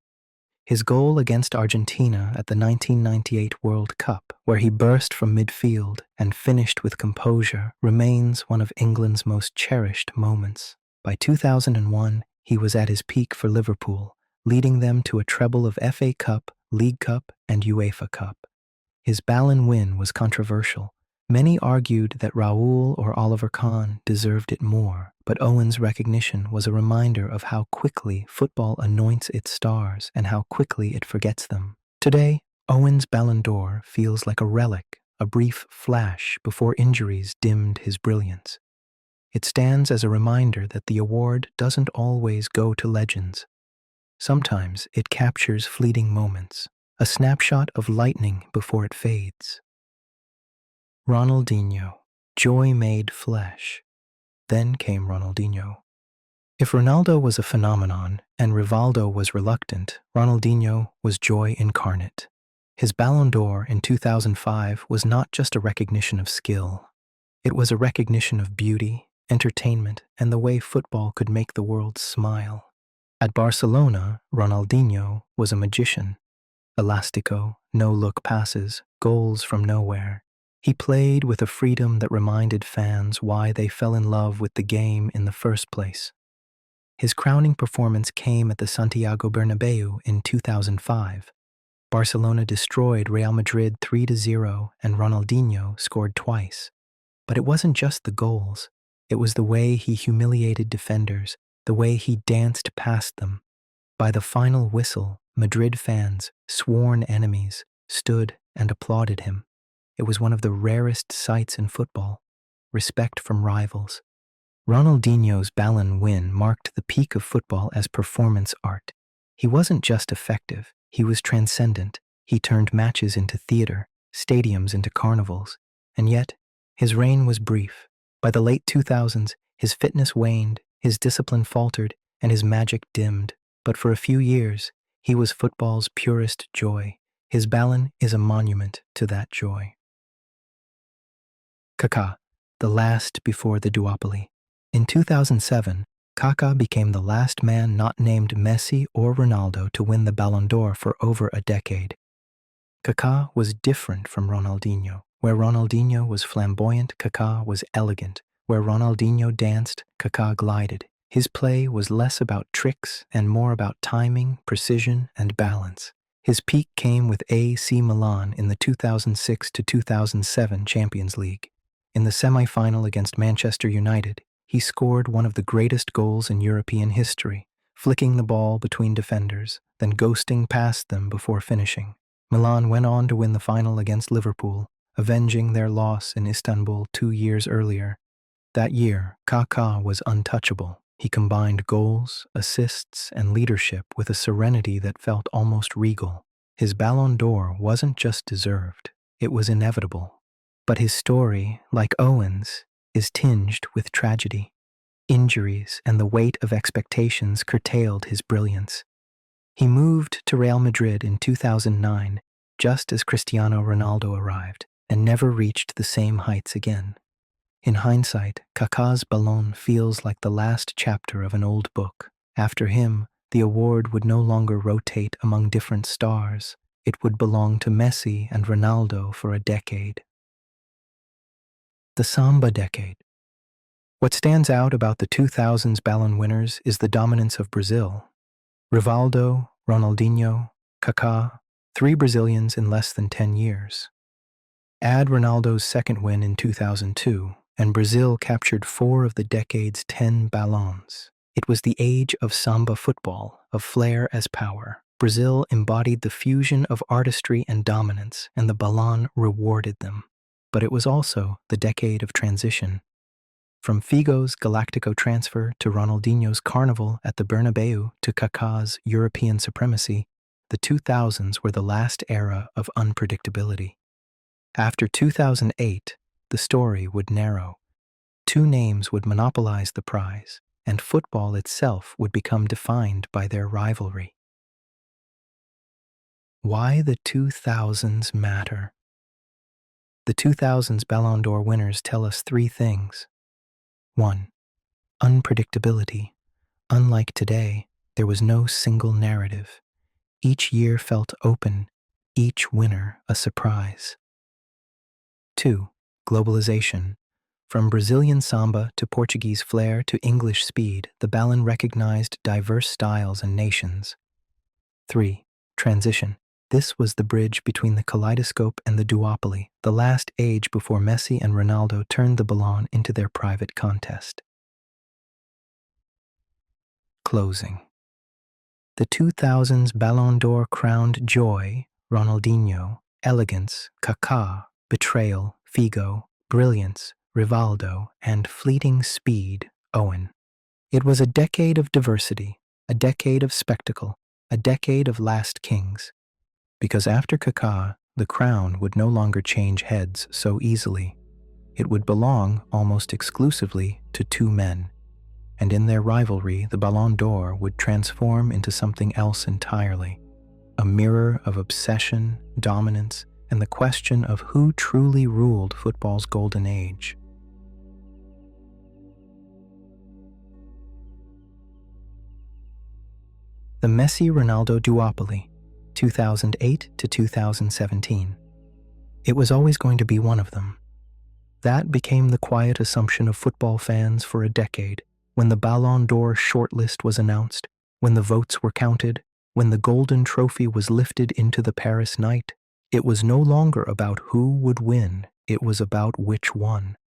Speaker 1: His goal against Argentina at the 1998 World Cup, where he burst from midfield and finished with composure, remains one of England's most cherished moments. By 2001, he was at his peak for Liverpool, leading them to a treble of FA Cup, League Cup, and UEFA Cup. His Ballon win was controversial. Many argued that Raul or Oliver Kahn deserved it more, but Owen's recognition was a reminder of how quickly football anoints its stars and how quickly it forgets them. Today, Owen's Ballon d'Or feels like a relic, a brief flash before injuries dimmed his brilliance. It stands as a reminder that the award doesn't always go to legends. Sometimes it captures fleeting moments, a snapshot of lightning before it fades. Ronaldinho, joy made flesh. Then came Ronaldinho. If Ronaldo was a phenomenon and Rivaldo was reluctant, Ronaldinho was joy incarnate. His Ballon d'Or in 2005 was not just a recognition of skill. It was a recognition of beauty, entertainment, and the way football could make the world smile. At Barcelona, Ronaldinho was a magician. Elastico, no-look passes, goals from nowhere. He played with a freedom that reminded fans why they fell in love with the game in the first place. His crowning performance came at the Santiago Bernabeu in 2005. Barcelona destroyed Real Madrid 3-0 and Ronaldinho scored twice. But it wasn't just the goals. It was the way he humiliated defenders, the way he danced past them. By the final whistle, Madrid fans, sworn enemies, stood and applauded him. It was one of the rarest sights in football, respect from rivals. Ronaldinho's Ballon win marked the peak of football as performance art. He wasn't just effective, he was transcendent. He turned matches into theater, stadiums into carnivals. And yet, his reign was brief. By the late 2000s, his fitness waned, his discipline faltered, and his magic dimmed. But for a few years, he was football's purest joy. His Ballon is a monument to that joy. Kaká, the last before the duopoly. In 2007, Kaká became the last man not named Messi or Ronaldo to win the Ballon d'Or for over a decade. Kaká was different from Ronaldinho. Where Ronaldinho was flamboyant, Kaká was elegant. Where Ronaldinho danced, Kaká glided. His play was less about tricks and more about timing, precision, and balance. His peak came with AC Milan in the 2006-2007 Champions League. In the semi-final against Manchester United, he scored one of the greatest goals in European history, flicking the ball between defenders, then ghosting past them before finishing. Milan went on to win the final against Liverpool, avenging their loss in Istanbul 2 years earlier. That year, Kaká was untouchable. He combined goals, assists, and leadership with a serenity that felt almost regal. His Ballon d'Or wasn't just deserved, it was inevitable. But his story, like Owen's, is tinged with tragedy. Injuries and the weight of expectations curtailed his brilliance. He moved to Real Madrid in 2009, just as Cristiano Ronaldo arrived, and never reached the same heights again. In hindsight, Kaká's Ballon feels like the last chapter of an old book. After him, the award would no longer rotate among different stars. It would belong to Messi and Ronaldo for a decade. The Samba decade. What stands out about the 2000s Ballon winners is the dominance of Brazil. Rivaldo, Ronaldinho, Kaká, 3 Brazilians in less than 10 years. Add Ronaldo's second win in 2002, and Brazil captured 4 of the decade's 10 Ballons. It was the age of Samba football, of flair as power. Brazil embodied the fusion of artistry and dominance, and the Ballon rewarded them. But it was also the decade of transition. From Figo's Galactico transfer to Ronaldinho's carnival at the Bernabeu to Kaká's European supremacy, the 2000s were the last era of unpredictability. After 2008, the story would narrow. Two names would monopolize the prize, and football itself would become defined by their rivalry. Why the 2000s matter? The 2000s Ballon d'Or winners tell us three things. 1. Unpredictability. Unlike today, there was no single narrative. Each year felt open, each winner a surprise. 2. Globalization. From Brazilian samba to Portuguese flair to English speed, the Ballon recognized diverse styles and nations. 3. Transition. This was the bridge between the kaleidoscope and the duopoly, the last age before Messi and Ronaldo turned the Ballon into their private contest. Closing. The 2000s Ballon d'Or crowned joy, Ronaldinho, elegance, Kaká, betrayal, Figo, brilliance, Rivaldo, and fleeting speed, Owen. It was a decade of diversity, a decade of spectacle, a decade of last kings. Because after Kaká, the crown would no longer change heads so easily. It would belong almost exclusively to two men. And in their rivalry, the Ballon d'Or would transform into something else entirely, a mirror of obsession, dominance, and the question of who truly ruled football's golden age. The Messi-Ronaldo Duoply, 2008 to 2017. It was always going to be one of them. That became the quiet assumption of football fans for a decade. When the Ballon d'Or shortlist was announced, when the votes were counted, when the golden trophy was lifted into the Paris night, it was no longer about who would win, it was about which one.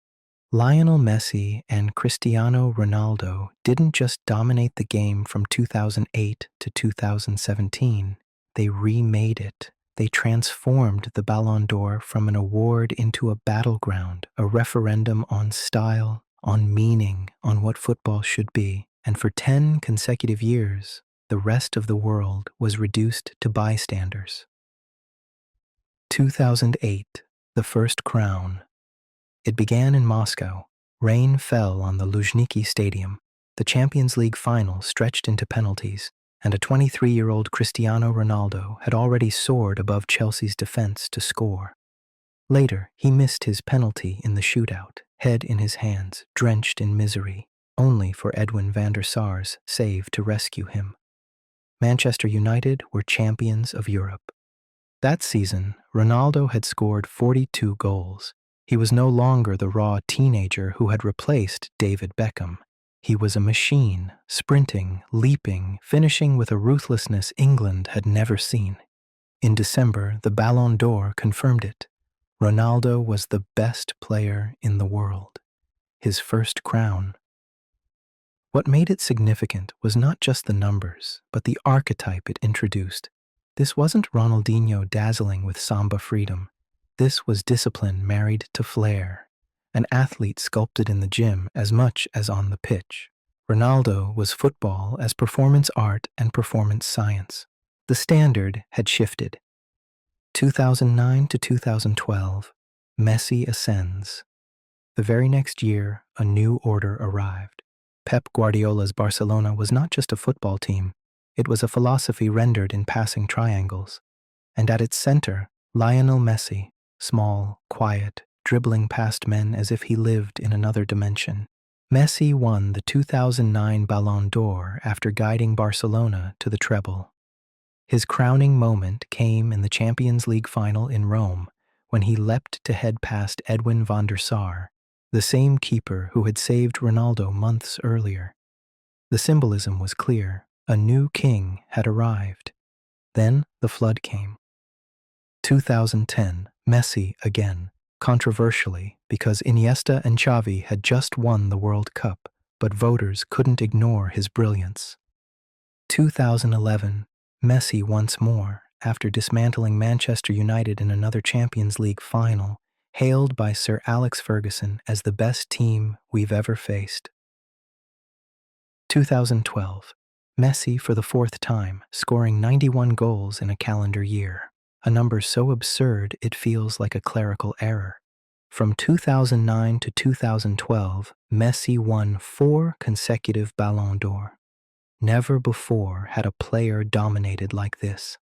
Speaker 1: Lionel Messi and Cristiano Ronaldo didn't just dominate the game from 2008 to 2017, they remade it. They transformed the Ballon d'Or from an award into a battleground, a referendum on style, on meaning, on what football should be, and for 10 consecutive years, the rest of the world was reduced to bystanders. 2008, the first crown. It began in Moscow. Rain fell on the Luzhniki Stadium. The Champions League final stretched into penalties, and a 23-year-old Cristiano Ronaldo had already soared above Chelsea's defense to score. Later, he missed his penalty in the shootout, head in his hands, drenched in misery, only for Edwin van der Sar's save to rescue him. Manchester United were champions of Europe. That season, Ronaldo had scored 42 goals. He was no longer the raw teenager who had replaced David Beckham. He was a machine, sprinting, leaping, finishing with a ruthlessness England had never seen. In December, the Ballon d'Or confirmed it. Ronaldo was the best player in the world. His first crown. What made it significant was not just the numbers, but the archetype it introduced. This wasn't Ronaldinho dazzling with samba freedom. This was discipline married to flair, an athlete sculpted in the gym as much as on the pitch. Ronaldo was football as performance art and performance science. The standard had shifted. 2009 to 2012, Messi ascends. The very next year, a new order arrived. Pep Guardiola's Barcelona was not just a football team, it was a philosophy rendered in passing triangles. And at its center, Lionel Messi, small, quiet, dribbling past men as if he lived in another dimension. Messi won the 2009 Ballon d'Or after guiding Barcelona to the treble. His crowning moment came in the Champions League final in Rome, when he leapt to head past Edwin van der Sar, the same keeper who had saved Ronaldo months earlier. The symbolism was clear. A new king had arrived. Then the flood came. 2010, Messi again, controversially because Iniesta and Xavi had just won the World Cup, but voters couldn't ignore his brilliance. 2011, Messi once more, after dismantling Manchester United in another Champions League final, hailed by Sir Alex Ferguson as the best team we've ever faced. 2012, Messi for the fourth time, scoring 91 goals in a calendar year, a number so absurd it feels like a clerical error. From 2009 to 2012, Messi won 4 consecutive Ballon d'Or. Never before had a player dominated like this.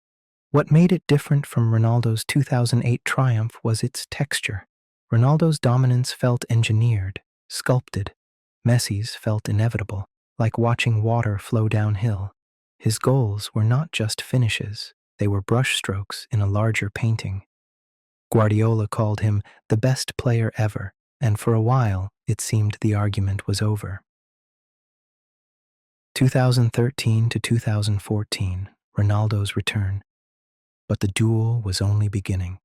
Speaker 1: What made it different from Ronaldo's 2008 triumph was its texture. Ronaldo's dominance felt engineered, sculpted. Messi's felt inevitable, like watching water flow downhill. His goals were not just finishes, they were brushstrokes in a larger painting. Guardiola called him the best player ever, and for a while it seemed the argument was over. 2013 to 2014, Ronaldo's return. But the duel was only beginning.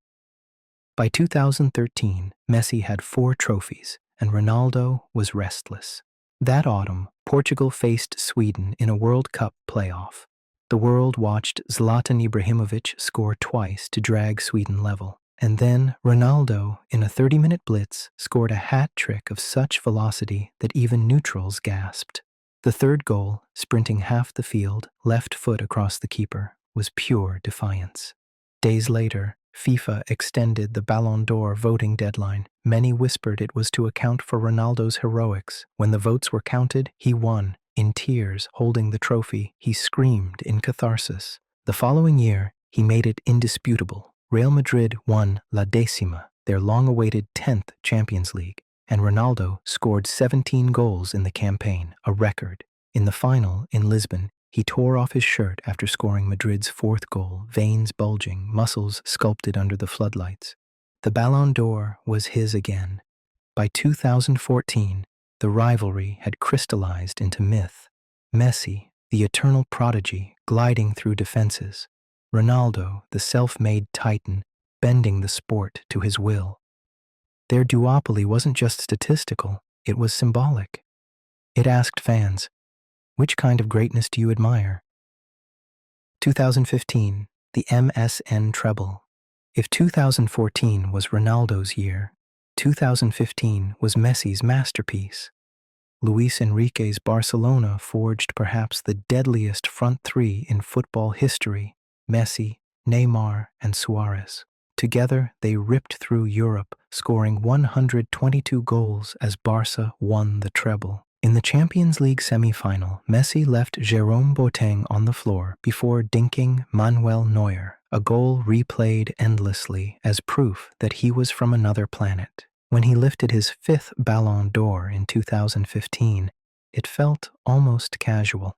Speaker 1: By 2013, Messi had 4 trophies, and Ronaldo was restless. That autumn, Portugal faced Sweden in a World Cup playoff. The world watched Zlatan Ibrahimovic score twice to drag Sweden level. And then Ronaldo, in a 30-minute blitz, scored a hat trick of such velocity that even neutrals gasped. The third goal, sprinting half the field, left foot across the keeper, was pure defiance. Days later, FIFA extended the Ballon d'Or voting deadline. Many whispered it was to account for Ronaldo's heroics. When the votes were counted, he won. In tears, holding the trophy, he screamed in catharsis. The following year, he made it indisputable. Real Madrid won La Décima, their long-awaited 10th Champions League, and Ronaldo scored 17 goals in the campaign, a record. In the final, in Lisbon, he tore off his shirt after scoring Madrid's 4th goal, veins bulging, muscles sculpted under the floodlights. The Ballon d'Or was his again. By 2014, the rivalry had crystallized into myth. Messi, the eternal prodigy, gliding through defenses. Ronaldo, the self-made titan, bending the sport to his will. Their duopoly wasn't just statistical, it was symbolic. It asked fans, which kind of greatness do you admire? 2015, the MSN treble. If 2014 was Ronaldo's year, 2015 was Messi's masterpiece. Luis Enrique's Barcelona forged perhaps the deadliest front three in football history: Messi, Neymar, and Suarez. Together, they ripped through Europe, scoring 122 goals as Barca won the treble. In the Champions League semi-final, Messi left Jerome Boateng on the floor before dinking Manuel Neuer, a goal replayed endlessly as proof that he was from another planet. When he lifted his 5th Ballon d'Or in 2015, it felt almost casual.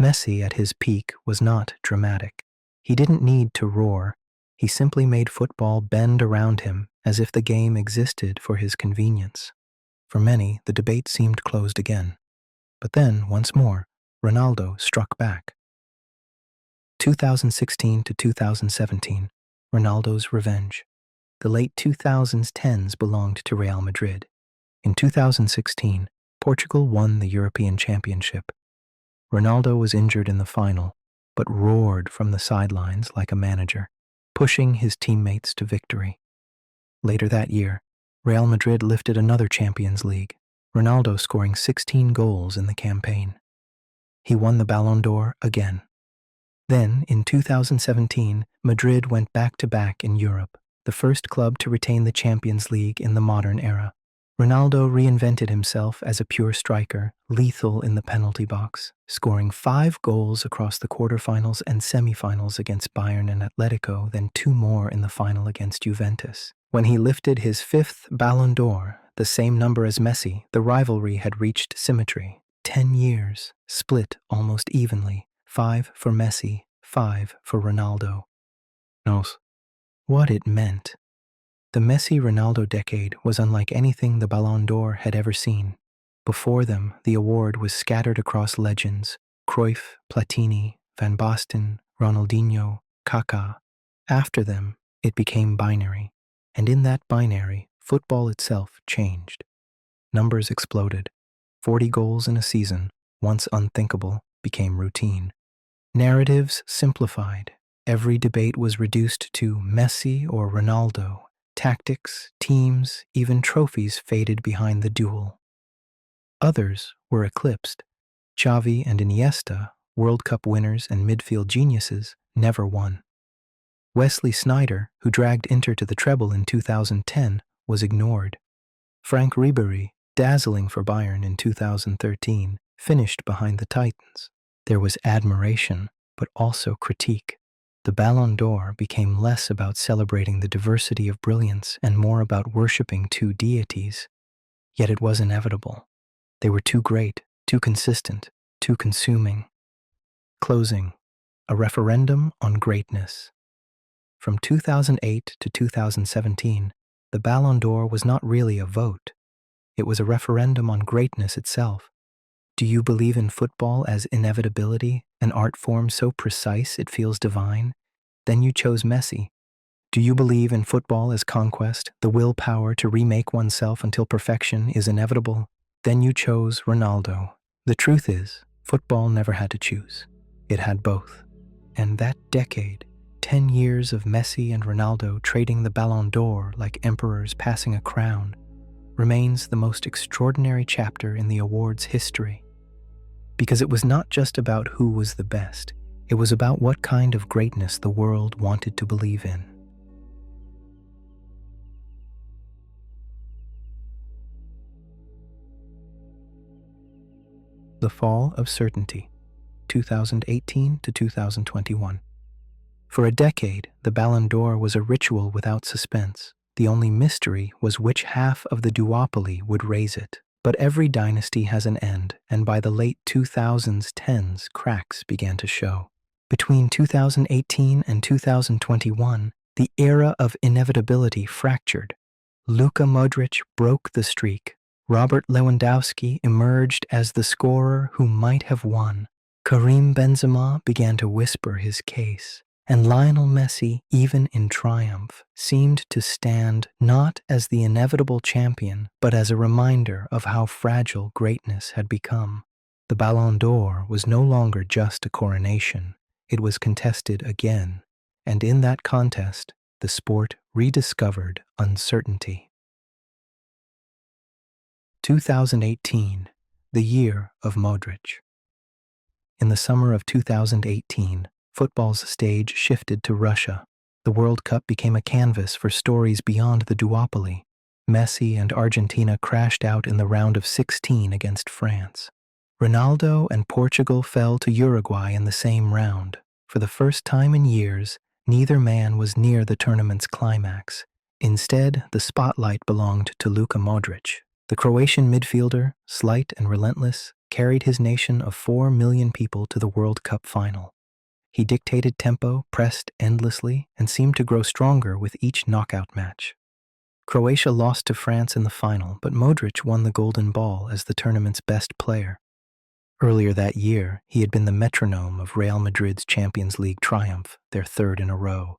Speaker 1: Messi at his peak was not dramatic. He didn't need to roar. He simply made football bend around him as if the game existed for his convenience. For many, the debate seemed closed again. But then, once more, Ronaldo struck back. 2016 to 2017, Ronaldo's revenge. The late 2010s belonged to Real Madrid. In 2016, Portugal won the European Championship. Ronaldo was injured in the final, but roared from the sidelines like a manager, pushing his teammates to victory. Later that year, Real Madrid lifted another Champions League, Ronaldo scoring 16 goals in the campaign. He won the Ballon d'Or again. Then, in 2017, Madrid went back-to-back in Europe, the first club to retain the Champions League in the modern era. Ronaldo reinvented himself as a pure striker, lethal in the penalty box, scoring 5 goals across the quarterfinals and semifinals against Bayern and Atletico, then 2 more in the final against Juventus. When he lifted his 5th Ballon d'Or, the same number as Messi, the rivalry had reached symmetry. 10 years, split almost evenly, 5 for Messi, 5 for Ronaldo. Knows what it meant. The Messi-Ronaldo decade was unlike anything the Ballon d'Or had ever seen. Before them, the award was scattered across legends: Cruyff, Platini, Van Basten, Ronaldinho, Kaká. After them, it became binary. And in that binary, football itself changed. Numbers exploded. 40 goals in a season, once unthinkable, became routine. Narratives simplified. Every debate was reduced to Messi or Ronaldo. Tactics, teams, even trophies faded behind the duel. Others were eclipsed. Xavi and Iniesta World Cup winners and midfield geniuses, never won. Wesley Sneijder, who dragged Inter to the treble in 2010, was ignored. Frank Ribéry, dazzling for Bayern in 2013, finished behind the Titans. There was admiration, but also critique. The Ballon d'Or became less about celebrating the diversity of brilliance and more about worshipping two deities. Yet it was inevitable. They were too great, too consistent, too consuming. Closing. A referendum on greatness. From 2008 to 2017, the Ballon d'Or was not really a vote. It was a referendum on greatness itself. Do you believe in football as inevitability, an art form so precise it feels divine? Then you chose Messi. Do you believe in football as conquest, the willpower to remake oneself until perfection is inevitable? Then you chose Ronaldo. The truth is, football never had to choose. It had both. And that decade, 10 years of Messi and Ronaldo trading the Ballon d'Or like emperors passing a crown, remains the most extraordinary chapter in the award's history. Because it was not just about who was the best, it was about what kind of greatness the world wanted to believe in. The Fall of Certainty, 2018 to 2021. For a decade, the Ballon d'Or was a ritual without suspense. The only mystery was which half of the duopoly would raise it. But every dynasty has an end, and by the late 2010s, cracks began to show. Between 2018 and 2021, the era of inevitability fractured. Luka Modric broke the streak. Robert Lewandowski emerged as the scorer who might have won. Karim Benzema began to whisper his case. And Lionel Messi, even in triumph, seemed to stand not as the inevitable champion, but as a reminder of how fragile greatness had become. The Ballon d'Or was no longer just a coronation. It was contested again, and in that contest, the sport rediscovered uncertainty. 2018, the year of Modric. In the summer of 2018, football's stage shifted to Russia. The World Cup became a canvas for stories beyond the duopoly. Messi and Argentina crashed out in the round of 16 against France. Ronaldo and Portugal fell to Uruguay in the same round. For the first time in years, neither man was near the tournament's climax. Instead, the spotlight belonged to Luka Modric. The Croatian midfielder, slight and relentless, carried his nation of 4 million people to the World Cup final. He dictated tempo, pressed endlessly, and seemed to grow stronger with each knockout match. Croatia lost to France in the final, but Modric won the Golden Ball as the tournament's best player. Earlier that year, he had been the metronome of Real Madrid's Champions League triumph, their third in a row.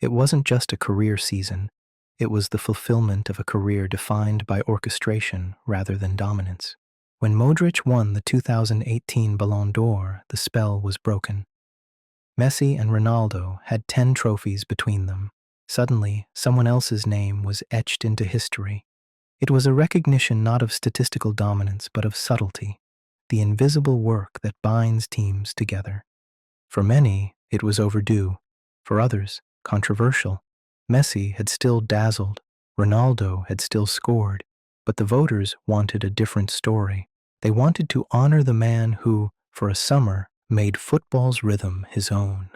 Speaker 1: It wasn't just a career season, it was the fulfillment of a career defined by orchestration rather than dominance. When Modric won the 2018 Ballon d'Or, the spell was broken. Messi and Ronaldo had 10 trophies between them. Suddenly, someone else's name was etched into history. It was a recognition not of statistical dominance, but of subtlety, the invisible work that binds teams together. For many, it was overdue. For others, controversial. Messi had still dazzled, Ronaldo had still scored, but the voters wanted a different story. They wanted to honor the man who, for a summer, made football's rhythm his own.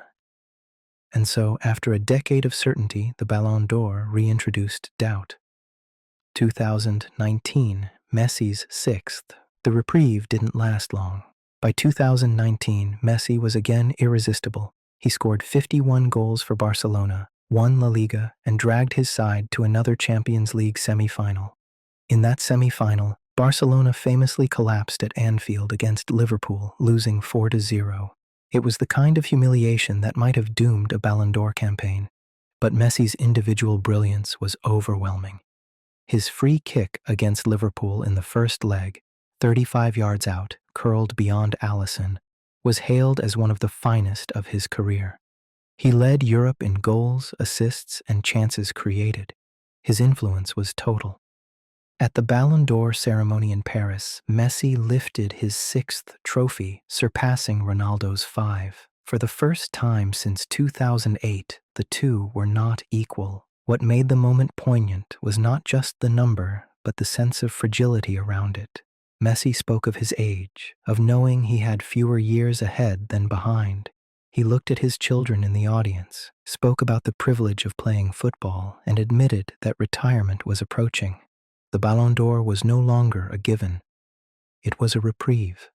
Speaker 1: And so, after a decade of certainty, the Ballon d'Or reintroduced doubt. 2019, Messi's sixth. The reprieve didn't last long. By 2019, Messi was again irresistible. He scored 51 goals for Barcelona, won La Liga, and dragged his side to another Champions League semi-final. In that semi-final, Barcelona famously collapsed at Anfield against Liverpool, losing 4-0. It was the kind of humiliation that might have doomed a Ballon d'Or campaign. But Messi's individual brilliance was overwhelming. His free kick against Liverpool in the first leg, 35 yards out, curled beyond Alisson, was hailed as one of the finest of his career. He led Europe in goals, assists, and chances created. His influence was total. At the Ballon d'Or ceremony in Paris, Messi lifted his sixth trophy, surpassing Ronaldo's five. For the first time since 2008, the two were not equal. What made the moment poignant was not just the number, but the sense of fragility around it. Messi spoke of his age, of knowing he had fewer years ahead than behind. He looked at his children in the audience, spoke about the privilege of playing football, and admitted that retirement was approaching. The Ballon d'Or was no longer a given. It was a reprieve,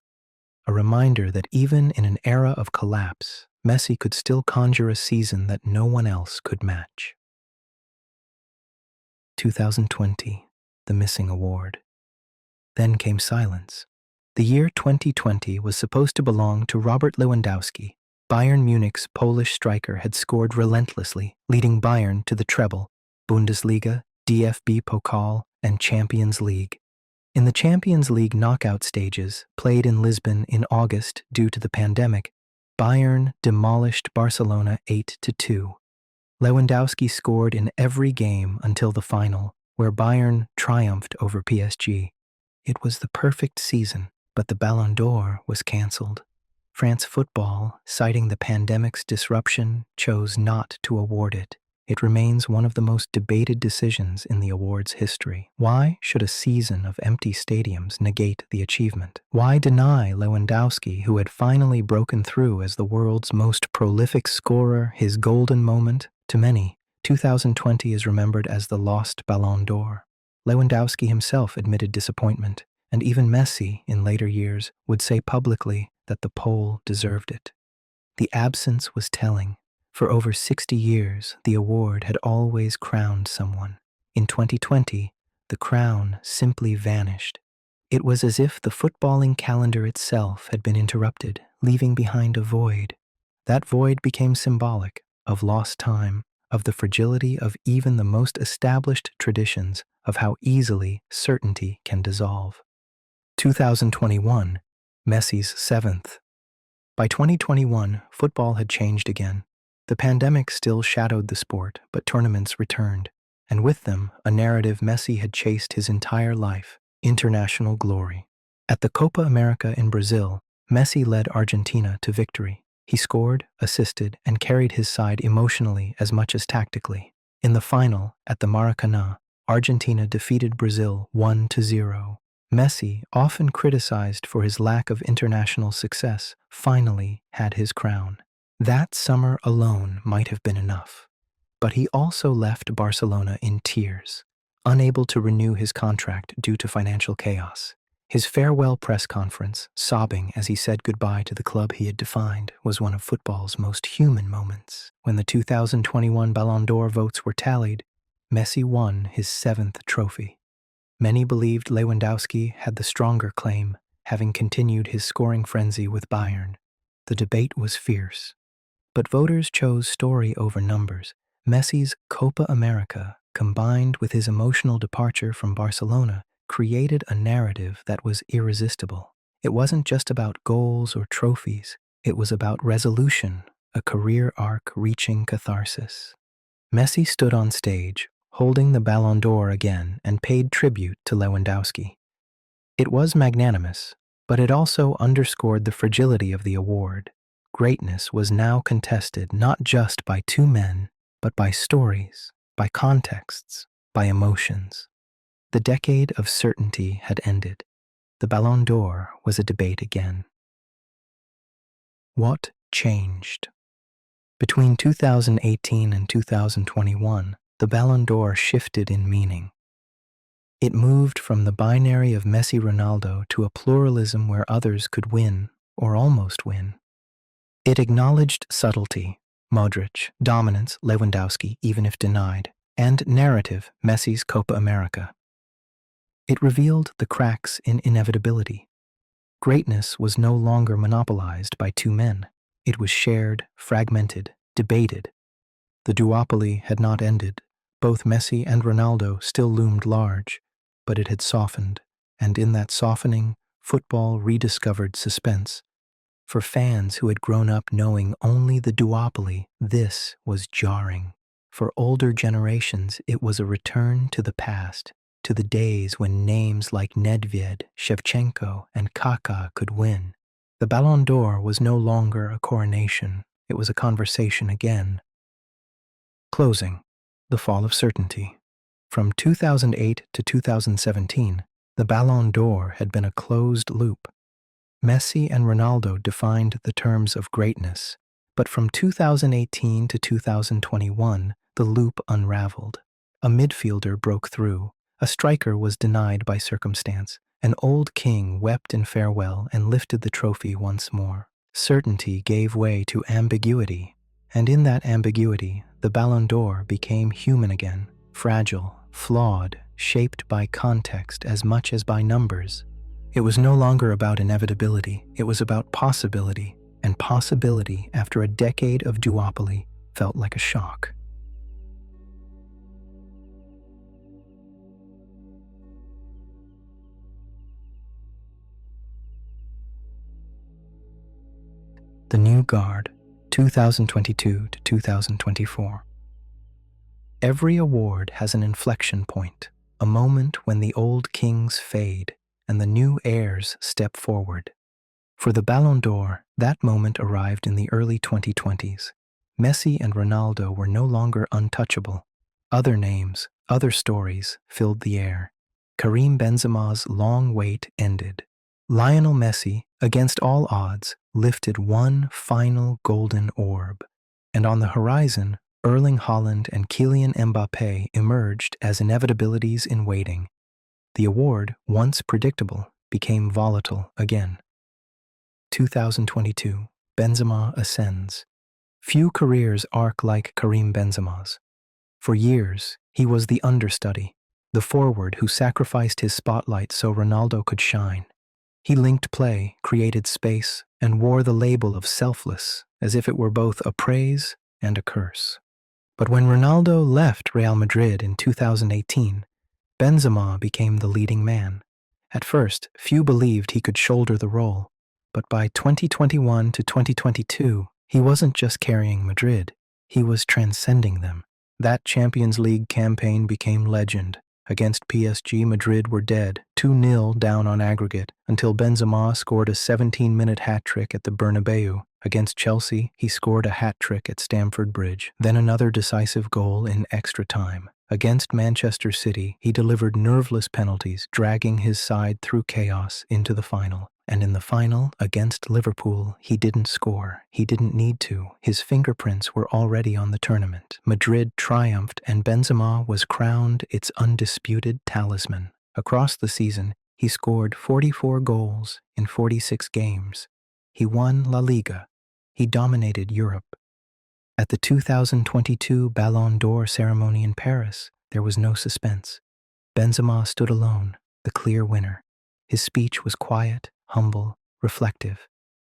Speaker 1: a reminder that even in an era of collapse, Messi could still conjure a season that no one else could match. 2020, the missing award. Then came silence. The year 2020 was supposed to belong to Robert Lewandowski. Bayern Munich's Polish striker had scored relentlessly, leading Bayern to the treble, Bundesliga, DFB Pokal, and Champions League. In the Champions League knockout stages, played in Lisbon in August due to the pandemic, Bayern demolished Barcelona 8-2. Lewandowski scored in every game until the final, where Bayern triumphed over PSG. It was the perfect season, but the Ballon d'Or was cancelled. France Football, citing the pandemic's disruption, chose not to award it. It remains one of the most debated decisions in the award's history. Why should a season of empty stadiums negate the achievement? Why deny Lewandowski, who had finally broken through as the world's most prolific scorer, his golden moment? To many, 2020 is remembered as the lost Ballon d'Or. Lewandowski himself admitted disappointment, and even Messi, in later years, would say publicly that the Pole deserved it. The absence was telling. For over 60 years, the award had always crowned someone. In 2020, the crown simply vanished. It was as if the footballing calendar itself had been interrupted, leaving behind a void. That void became symbolic of lost time, of the fragility of even the most established traditions, of how easily certainty can dissolve. 2021, Messi's seventh. By 2021, football had changed again. The pandemic still shadowed the sport, but tournaments returned, and with them, a narrative Messi had chased his entire life: international glory. At the Copa America in Brazil, Messi led Argentina to victory. He scored, assisted, and carried his side emotionally as much as tactically. In the final, at the Maracanã, Argentina defeated Brazil 1-0. Messi, often criticized for his lack of international success, finally had his crown. That summer alone might have been enough. But he also left Barcelona in tears, unable to renew his contract due to financial chaos. His farewell press conference, sobbing as he said goodbye to the club he had defined, was one of football's most human moments. When the 2021 Ballon d'Or votes were tallied, Messi won his seventh trophy. Many believed Lewandowski had the stronger claim, having continued his scoring frenzy with Bayern. The debate was fierce, but voters chose story over numbers. Messi's Copa America, combined with his emotional departure from Barcelona, created a narrative that was irresistible. It wasn't just about goals or trophies. It was about resolution, a career arc reaching catharsis. Messi stood on stage, holding the Ballon d'Or again, and paid tribute to Lewandowski. It was magnanimous, but it also underscored the fragility of the award. Greatness was now contested not just by two men, but by stories, by contexts, by emotions. The decade of certainty had ended. The Ballon d'Or was a debate again. What changed? Between 2018 and 2021, the Ballon d'Or shifted in meaning. It moved from the binary of Messi-Ronaldo to a pluralism where others could win, or almost win. It acknowledged subtlety, Modric, dominance, Lewandowski, even if denied, and narrative, Messi's Copa America. It revealed the cracks in inevitability. Greatness was no longer monopolized by two men. It was shared, fragmented, debated. The duopoly had not ended. Both Messi and Ronaldo still loomed large, but it had softened, and in that softening, football rediscovered suspense. For fans who had grown up knowing only the duopoly, this was jarring. For older generations, it was a return to the past, to the days when names like Nedved, Shevchenko, and Kaká could win. The Ballon d'Or was no longer a coronation, it was a conversation again. Closing. The fall of certainty. From 2008 to 2017, the Ballon d'Or had been a closed loop. Messi and Ronaldo defined the terms of greatness, but from 2018 to 2021, the loop unraveled. A midfielder broke through, a striker was denied by circumstance, an old king wept in farewell and lifted the trophy once more. Certainty gave way to ambiguity, and in that ambiguity, the Ballon d'Or became human again, fragile, flawed, shaped by context as much as by numbers. It was no longer about inevitability, it was about possibility, and possibility after a decade of duopoly felt like a shock. The New Guard, 2022 to 2024. Every award has an inflection point, a moment when the old kings fade and the new heirs step forward. For the Ballon d'Or, that moment arrived in the early 2020s. Messi and Ronaldo were no longer untouchable. Other names, other stories filled the air. Karim Benzema's long wait ended. Lionel Messi, against all odds, lifted one final golden orb. And on the horizon, Erling Haaland and Kylian Mbappé emerged as inevitabilities in waiting. The award, once predictable, became volatile again. 2022, Benzema ascends. Few careers arc like Karim Benzema's. For years, he was the understudy, the forward who sacrificed his spotlight so Ronaldo could shine. He linked play, created space, and wore the label of selfless, as if it were both a praise and a curse. But when Ronaldo left Real Madrid in 2018, Benzema became the leading man. At first, few believed he could shoulder the role, but by 2021 to 2022, he wasn't just carrying Madrid, he was transcending them. That Champions League campaign became legend. Against PSG, Madrid were dead, 2-0 down on aggregate, until Benzema scored a 17-minute hat-trick at the Bernabeu. Against Chelsea, he scored a hat-trick at Stamford Bridge, then another decisive goal in extra time. Against Manchester City, he delivered nerveless penalties, dragging his side through chaos into the final. And in the final, against Liverpool, he didn't score. He didn't need to. His fingerprints were already on the tournament. Madrid triumphed, and Benzema was crowned its undisputed talisman. Across the season, he scored 44 goals in 46 games. He won La Liga. He dominated Europe. At the 2022 Ballon d'Or ceremony in Paris, there was no suspense. Benzema stood alone, the clear winner. His speech was quiet, humble, reflective.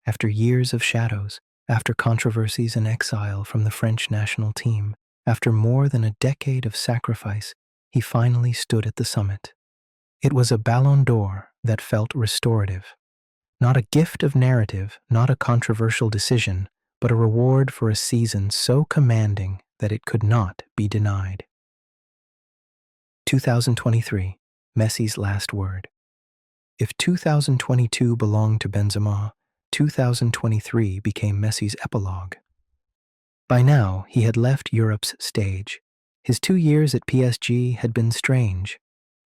Speaker 1: After years of shadows, after controversies and exile from the French national team, after more than a decade of sacrifice, he finally stood at the summit. It was a Ballon d'Or that felt restorative. Not a gift of narrative, not a controversial decision, but a reward for a season so commanding that it could not be denied. 2023, Messi's last word. If 2022 belonged to Benzema, 2023 became Messi's epilogue. By now, he had left Europe's stage. His 2 years at PSG had been strange.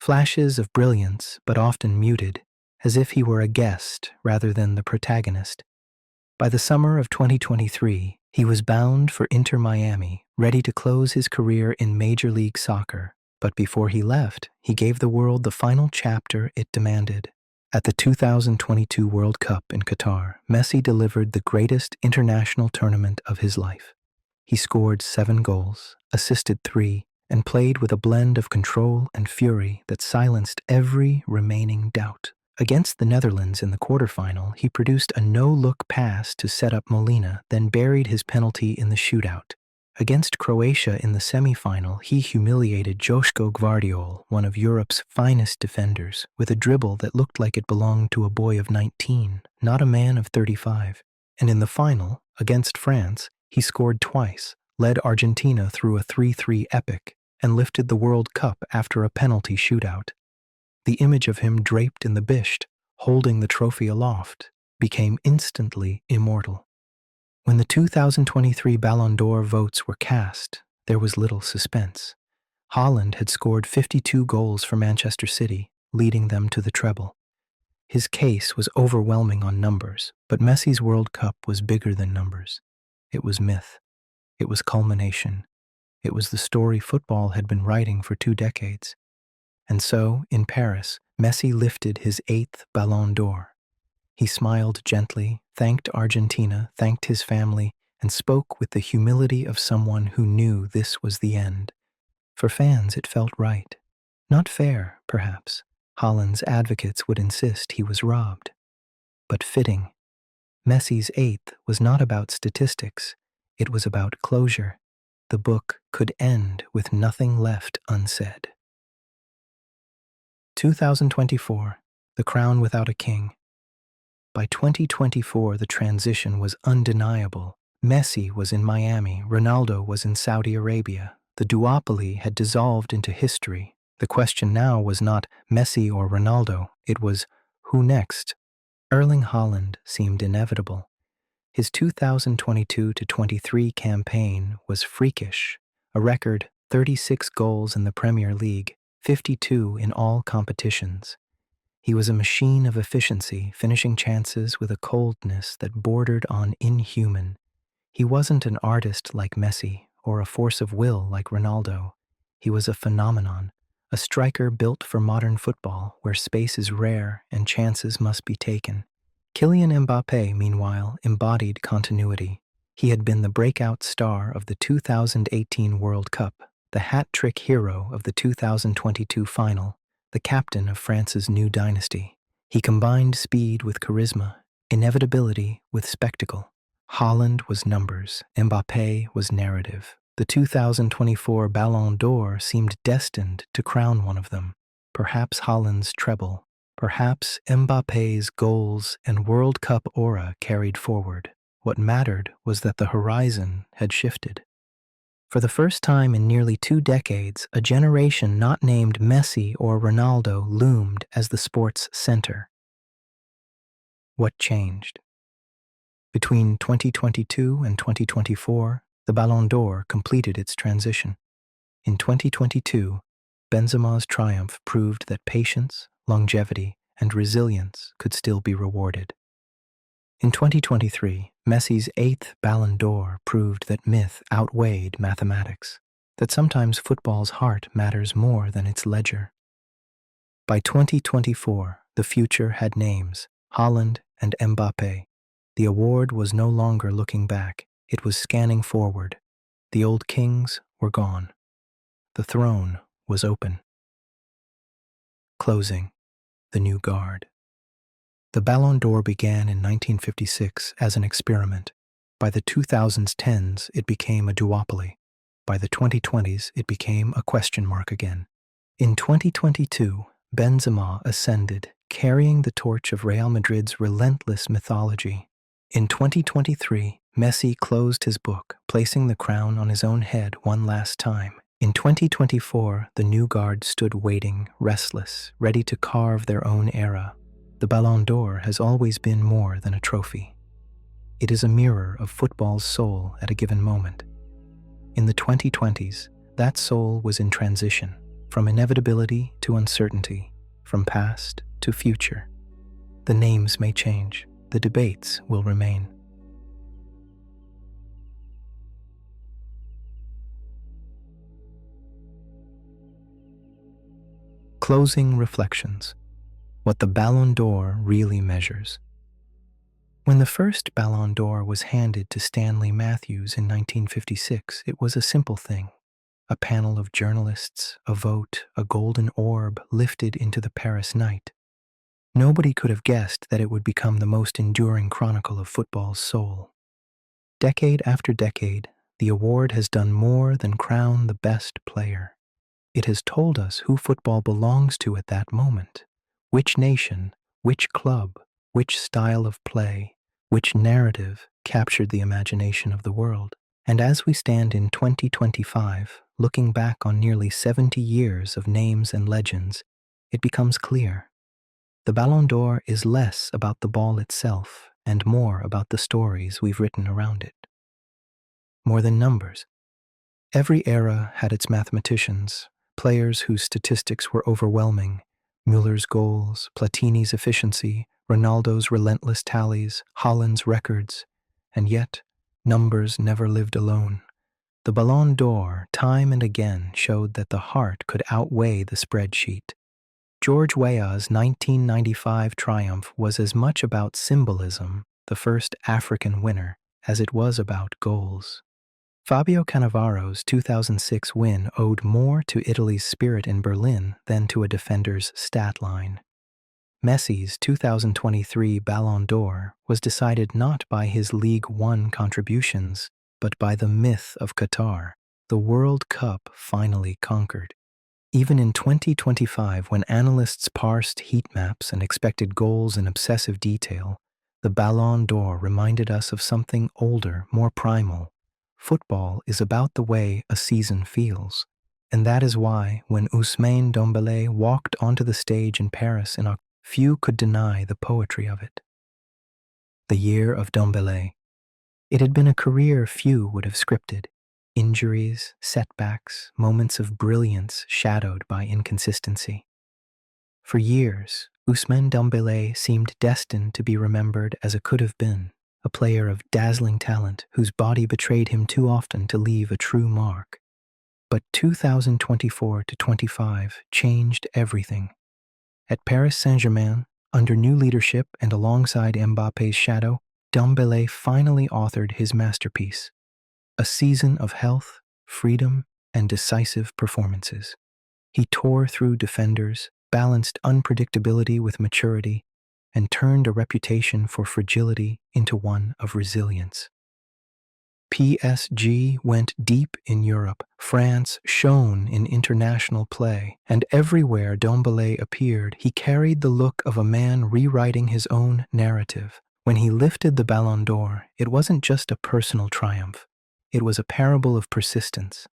Speaker 1: Flashes of brilliance, but often muted, as if he were a guest rather than the protagonist. By the summer of 2023, he was bound for Inter Miami, ready to close his career in Major League Soccer. But before he left, he gave the world the final chapter it demanded. At the 2022 World Cup in Qatar, Messi delivered the greatest international tournament of his life. He scored 7 goals, assisted 3, and played with a blend of control and fury that silenced every remaining doubt. Against the Netherlands in the quarterfinal, he produced a no-look pass to set up Molina, then buried his penalty in the shootout. Against Croatia in the semi-final, he humiliated Joško Gvardiol, one of Europe's finest defenders, with a dribble that looked like it belonged to a boy of 19, not a man of 35. And in the final, against France, he scored twice, led Argentina through a 3-3 epic, and lifted the World Cup after a penalty shootout. The image of him draped in the bisht, holding the trophy aloft, became instantly immortal. When the 2023 Ballon d'Or votes were cast, there was little suspense. Haaland had scored 52 goals for Manchester City, leading them to the treble. His case was overwhelming on numbers, but Messi's World Cup was bigger than numbers. It was myth. It was culmination. It was the story football had been writing for 2 decades. And so, in Paris, Messi lifted his 8th Ballon d'Or. He smiled gently, thanked Argentina, thanked his family, and spoke with the humility of someone who knew this was the end. For fans, it felt right. Not fair, perhaps. Haaland's advocates would insist he was robbed. But fitting. Messi's 8th was not about statistics. It was about closure. The book could end with nothing left unsaid. 2024, the crown without a king. By 2024, the transition was undeniable. Messi was in Miami, Ronaldo was in Saudi Arabia. The duopoly had dissolved into history. The question now was not Messi or Ronaldo, it was who next? Erling Haaland seemed inevitable. His 2022-23 campaign was freakish, a record 36 goals in the Premier League, 52 in all competitions. He was a machine of efficiency, finishing chances with a coldness that bordered on inhuman. He wasn't an artist like Messi or a force of will like Ronaldo. He was a phenomenon, a striker built for modern football where space is rare and chances must be taken. Kylian Mbappé, meanwhile, embodied continuity. He had been the breakout star of the 2018 World Cup, the hat-trick hero of the 2022 final, the captain of France's new dynasty. He combined speed with charisma, inevitability with spectacle. Haaland was numbers, Mbappé was narrative. The 2024 Ballon d'Or seemed destined to crown one of them. Perhaps Haaland's treble, perhaps Mbappé's goals and World Cup aura carried forward. What mattered was that the horizon had shifted. For the first time in nearly 2 decades, a generation not named Messi or Ronaldo loomed as the sport's center. What changed? Between 2022 and 2024, the Ballon d'Or completed its transition. In 2022, Benzema's triumph proved that patience, longevity, and resilience could still be rewarded. In 2023, Messi's 8th Ballon d'Or proved that myth outweighed mathematics, that sometimes football's heart matters more than its ledger. By 2024, the future had names, Haaland and Mbappé. The award was no longer looking back, it was scanning forward. The old kings were gone. The throne was open. Closing, the new guard. The Ballon d'Or began in 1956 as an experiment. By the 2010s, it became a duopoly. By the 2020s, it became a question mark again. In 2022, Benzema ascended, carrying the torch of Real Madrid's relentless mythology. In 2023, Messi closed his book, placing the crown on his own head one last time. In 2024, the new guard stood waiting, restless, ready to carve their own era. The Ballon d'Or has always been more than a trophy. It is a mirror of football's soul at a given moment. In the 2020s, that soul was in transition, from inevitability to uncertainty, from past to future. The names may change, the debates will remain. Closing reflections. What the Ballon d'Or really measures. When the first Ballon d'Or was handed to Stanley Matthews in 1956, it was a simple thing. A panel of journalists, a vote, a golden orb lifted into the Paris night. Nobody could have guessed that it would become the most enduring chronicle of football's soul. Decade after decade, the award has done more than crown the best player. It has told us who football belongs to at that moment, which nation, which club, which style of play, which narrative captured the imagination of the world. And as we stand in 2025, looking back on nearly 70 years of names and legends, it becomes clear. The Ballon d'Or is less about the ball itself and more about the stories we've written around it. More than numbers. Every era had its mathematicians, players whose statistics were overwhelming: Müller's goals, Platini's efficiency, Ronaldo's relentless tallies, Haaland's records. And yet, numbers never lived alone. The Ballon d'Or time and again showed that the heart could outweigh the spreadsheet. George Weah's 1995 triumph was as much about symbolism, the first African winner, as it was about goals. Fabio Cannavaro's 2006 win owed more to Italy's spirit in Berlin than to a defender's stat line. Messi's 2023 Ballon d'Or was decided not by his League One contributions, but by the myth of Qatar, the World Cup finally conquered. Even in 2025, when analysts parsed heat maps and expected goals in obsessive detail, the Ballon d'Or reminded us of something older, more primal. Football is about the way a season feels. And that is why, when Ousmane Dembélé walked onto the stage in Paris in October, few could deny the poetry of it. The year of Dembélé. It had been a career few would have scripted. Injuries, setbacks, moments of brilliance shadowed by inconsistency. For years, Ousmane Dembélé seemed destined to be remembered as a could-have-been, a player of dazzling talent whose body betrayed him too often to leave a true mark. But 2024-25 changed everything. At Paris Saint-Germain, under new leadership and alongside Mbappé's shadow, Dembélé finally authored his masterpiece, a season of health, freedom, and decisive performances. He tore through defenders, balanced unpredictability with maturity, and turned a reputation for fragility into one of resilience. PSG went deep in Europe, France shone in international play, and everywhere Dembélé appeared, he carried the look of a man rewriting his own narrative. When he lifted the Ballon d'Or, it wasn't just a personal triumph. It was a parable of persistence,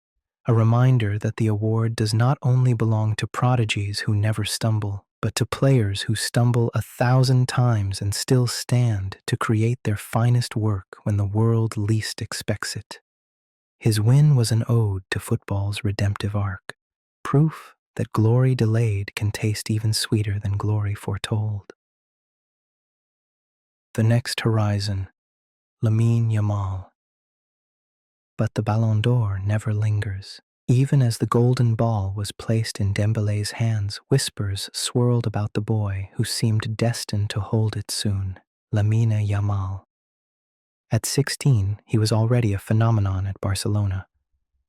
Speaker 1: a reminder that the award does not only belong to prodigies who never stumble, but to players who stumble 1,000 times and still stand to create their finest work when the world least expects it. His win was an ode to football's redemptive arc, proof that glory delayed can taste even sweeter than glory foretold. The next horizon, Lamine Yamal. But the Ballon d'Or never lingers. Even as the golden ball was placed in Dembélé's hands, whispers swirled about the boy who seemed destined to hold it soon, Lamine Yamal. At 16, he was already a phenomenon at Barcelona.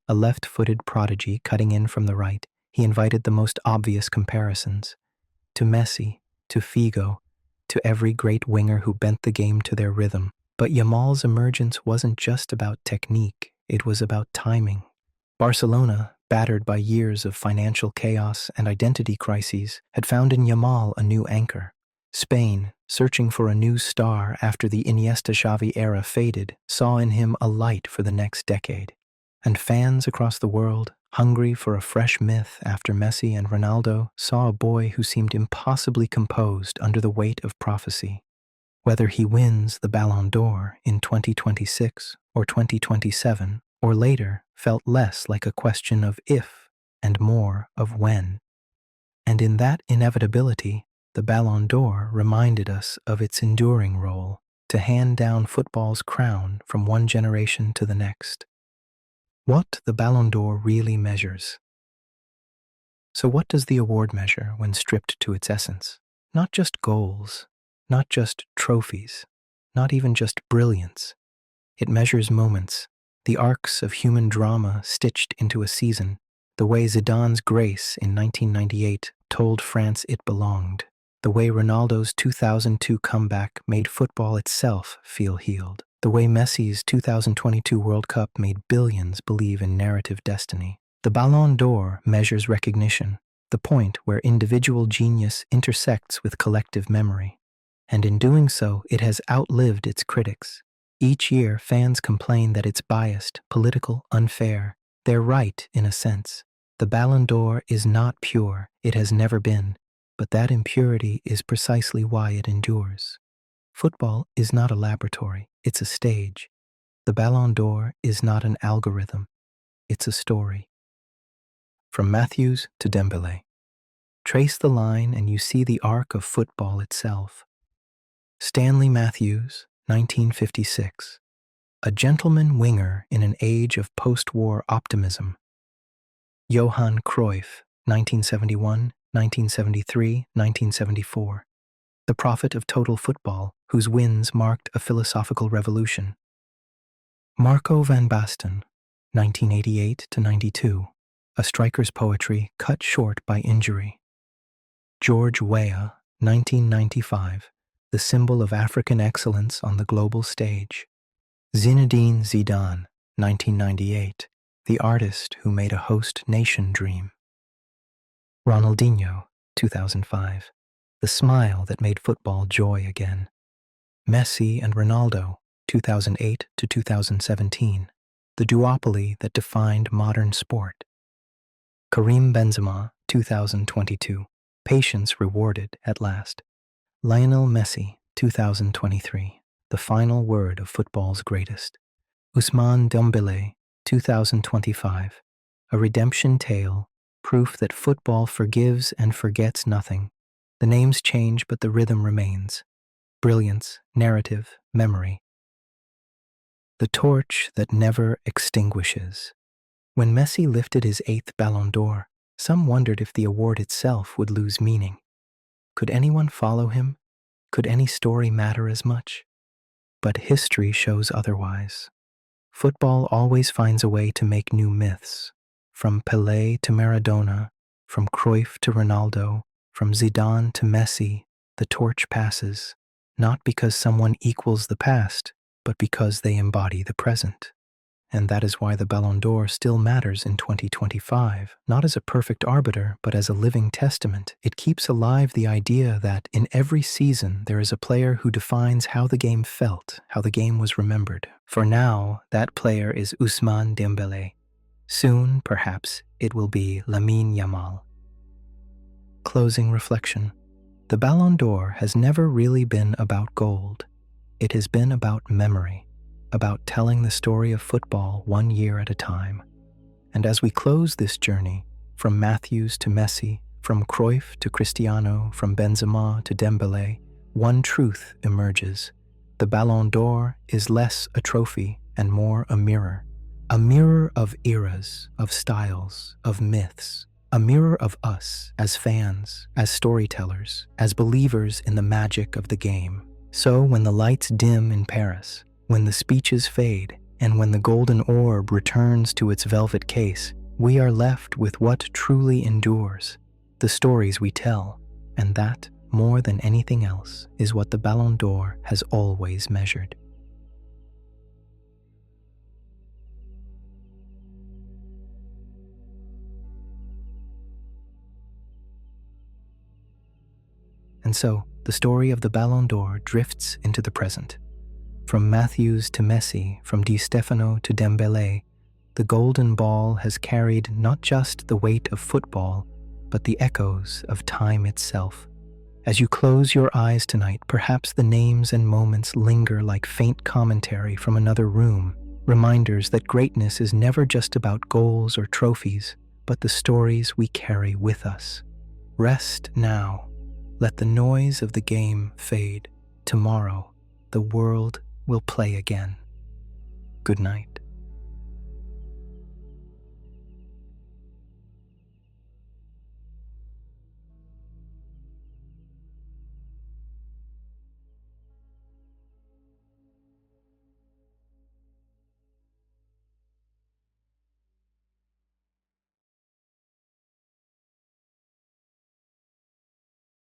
Speaker 1: A left-footed prodigy cutting in from the right, he invited the most obvious comparisons. To Messi, to Figo, to every great winger who bent the game to their rhythm. But Yamal's emergence wasn't just about technique, it was about timing. Barcelona, battered by years of financial chaos and identity crises, had found in Yamal a new anchor. Spain, searching for a new star after the Iniesta-Xavi era faded, saw in him a light for the next decade. And fans across the world, hungry for a fresh myth after Messi and Ronaldo, saw a boy who seemed impossibly composed under the weight of prophecy. Whether he wins the Ballon d'Or in 2026 or 2027 or later felt less like a question of if and more of when. And in that inevitability, the Ballon d'Or reminded us of its enduring role to hand down football's crown from one generation to the next. What the Ballon d'Or really measures. So what does the award measure when stripped to its essence? Not just goals, not just trophies, not even just brilliance. It measures moments, the arcs of human drama stitched into a season, the way Zidane's grace in 1998 told France it belonged, the way Ronaldo's 2002 comeback made football itself feel healed, the way Messi's 2022 World Cup made billions believe in narrative destiny. The Ballon d'Or measures recognition, the point where individual genius intersects with collective memory. And in doing so, it has outlived its critics. Each year, fans complain that it's biased, political, unfair. They're right, in a sense. The Ballon d'Or is not pure, it has never been, but that impurity is precisely why it endures. Football is not a laboratory, it's a stage. The Ballon d'Or is not an algorithm, it's a story. From Matthews to Dembélé. Trace the line and you see the arc of football itself. Stanley Matthews, 1956. A gentleman winger in an age of post-war optimism. Johann Cruyff, 1971, 1973, 1974. The prophet of total football, whose wins marked a philosophical revolution. Marco van Basten, 1988 to 92. A striker's poetry cut short by injury. George Weah, 1995. The symbol of African excellence on the global stage. Zinedine Zidane, 1998. The artist who made a host nation dream. Ronaldinho, 2005. The smile that made football joy again. Messi and Ronaldo, 2008 to 2017. The duopoly that defined modern sport. Karim Benzema, 2022. Patience rewarded at last. Lionel Messi, 2023. The final word of football's greatest. Ousmane Dembélé, 2025. A redemption tale, proof that football forgives and forgets nothing. The names change, but the rhythm remains. Brilliance, narrative, memory. The torch that never extinguishes. When Messi lifted his 8th Ballon d'Or, some wondered if the award itself would lose meaning. Could anyone follow him? Could any story matter as much? But history shows otherwise. Football always finds a way to make new myths. From Pelé to Maradona, from Cruyff to Ronaldo, from Zidane to Messi, the torch passes, not because someone equals the past, but because they embody the present. And that is why the Ballon d'Or still matters in 2025, not as a perfect arbiter, but as a living testament. It keeps alive the idea that in every season there is a player who defines how the game felt, how the game was remembered. For now, that player is Ousmane Dembélé. Soon, perhaps, it will be Lamine Yamal. Closing reflection. The Ballon d'Or has never really been about gold. It has been about memory. About telling the story of football one year at a time. And as we close this journey, from Matthews to Messi, from Cruyff to Cristiano, from Benzema to Dembélé, one truth emerges. The Ballon d'Or is less a trophy and more a mirror of eras, of styles, of myths, a mirror of us as fans, as storytellers, as believers in the magic of the game. So when the lights dim in Paris, when the speeches fade, and when the golden orb returns to its velvet case, we are left with what truly endures, the stories we tell, and that, more than anything else, is what the Ballon d'Or has always measured. And so, the story of the Ballon d'Or drifts into the present. From Matthews to Messi, from Di Stefano to Dembélé, the golden ball has carried not just the weight of football, but the echoes of time itself. As you close your eyes tonight, perhaps the names and moments linger like faint commentary from another room, reminders that greatness is never just about goals or trophies, but the stories we carry with us. Rest now. Let the noise of the game fade. Tomorrow, the world will play again. Good night.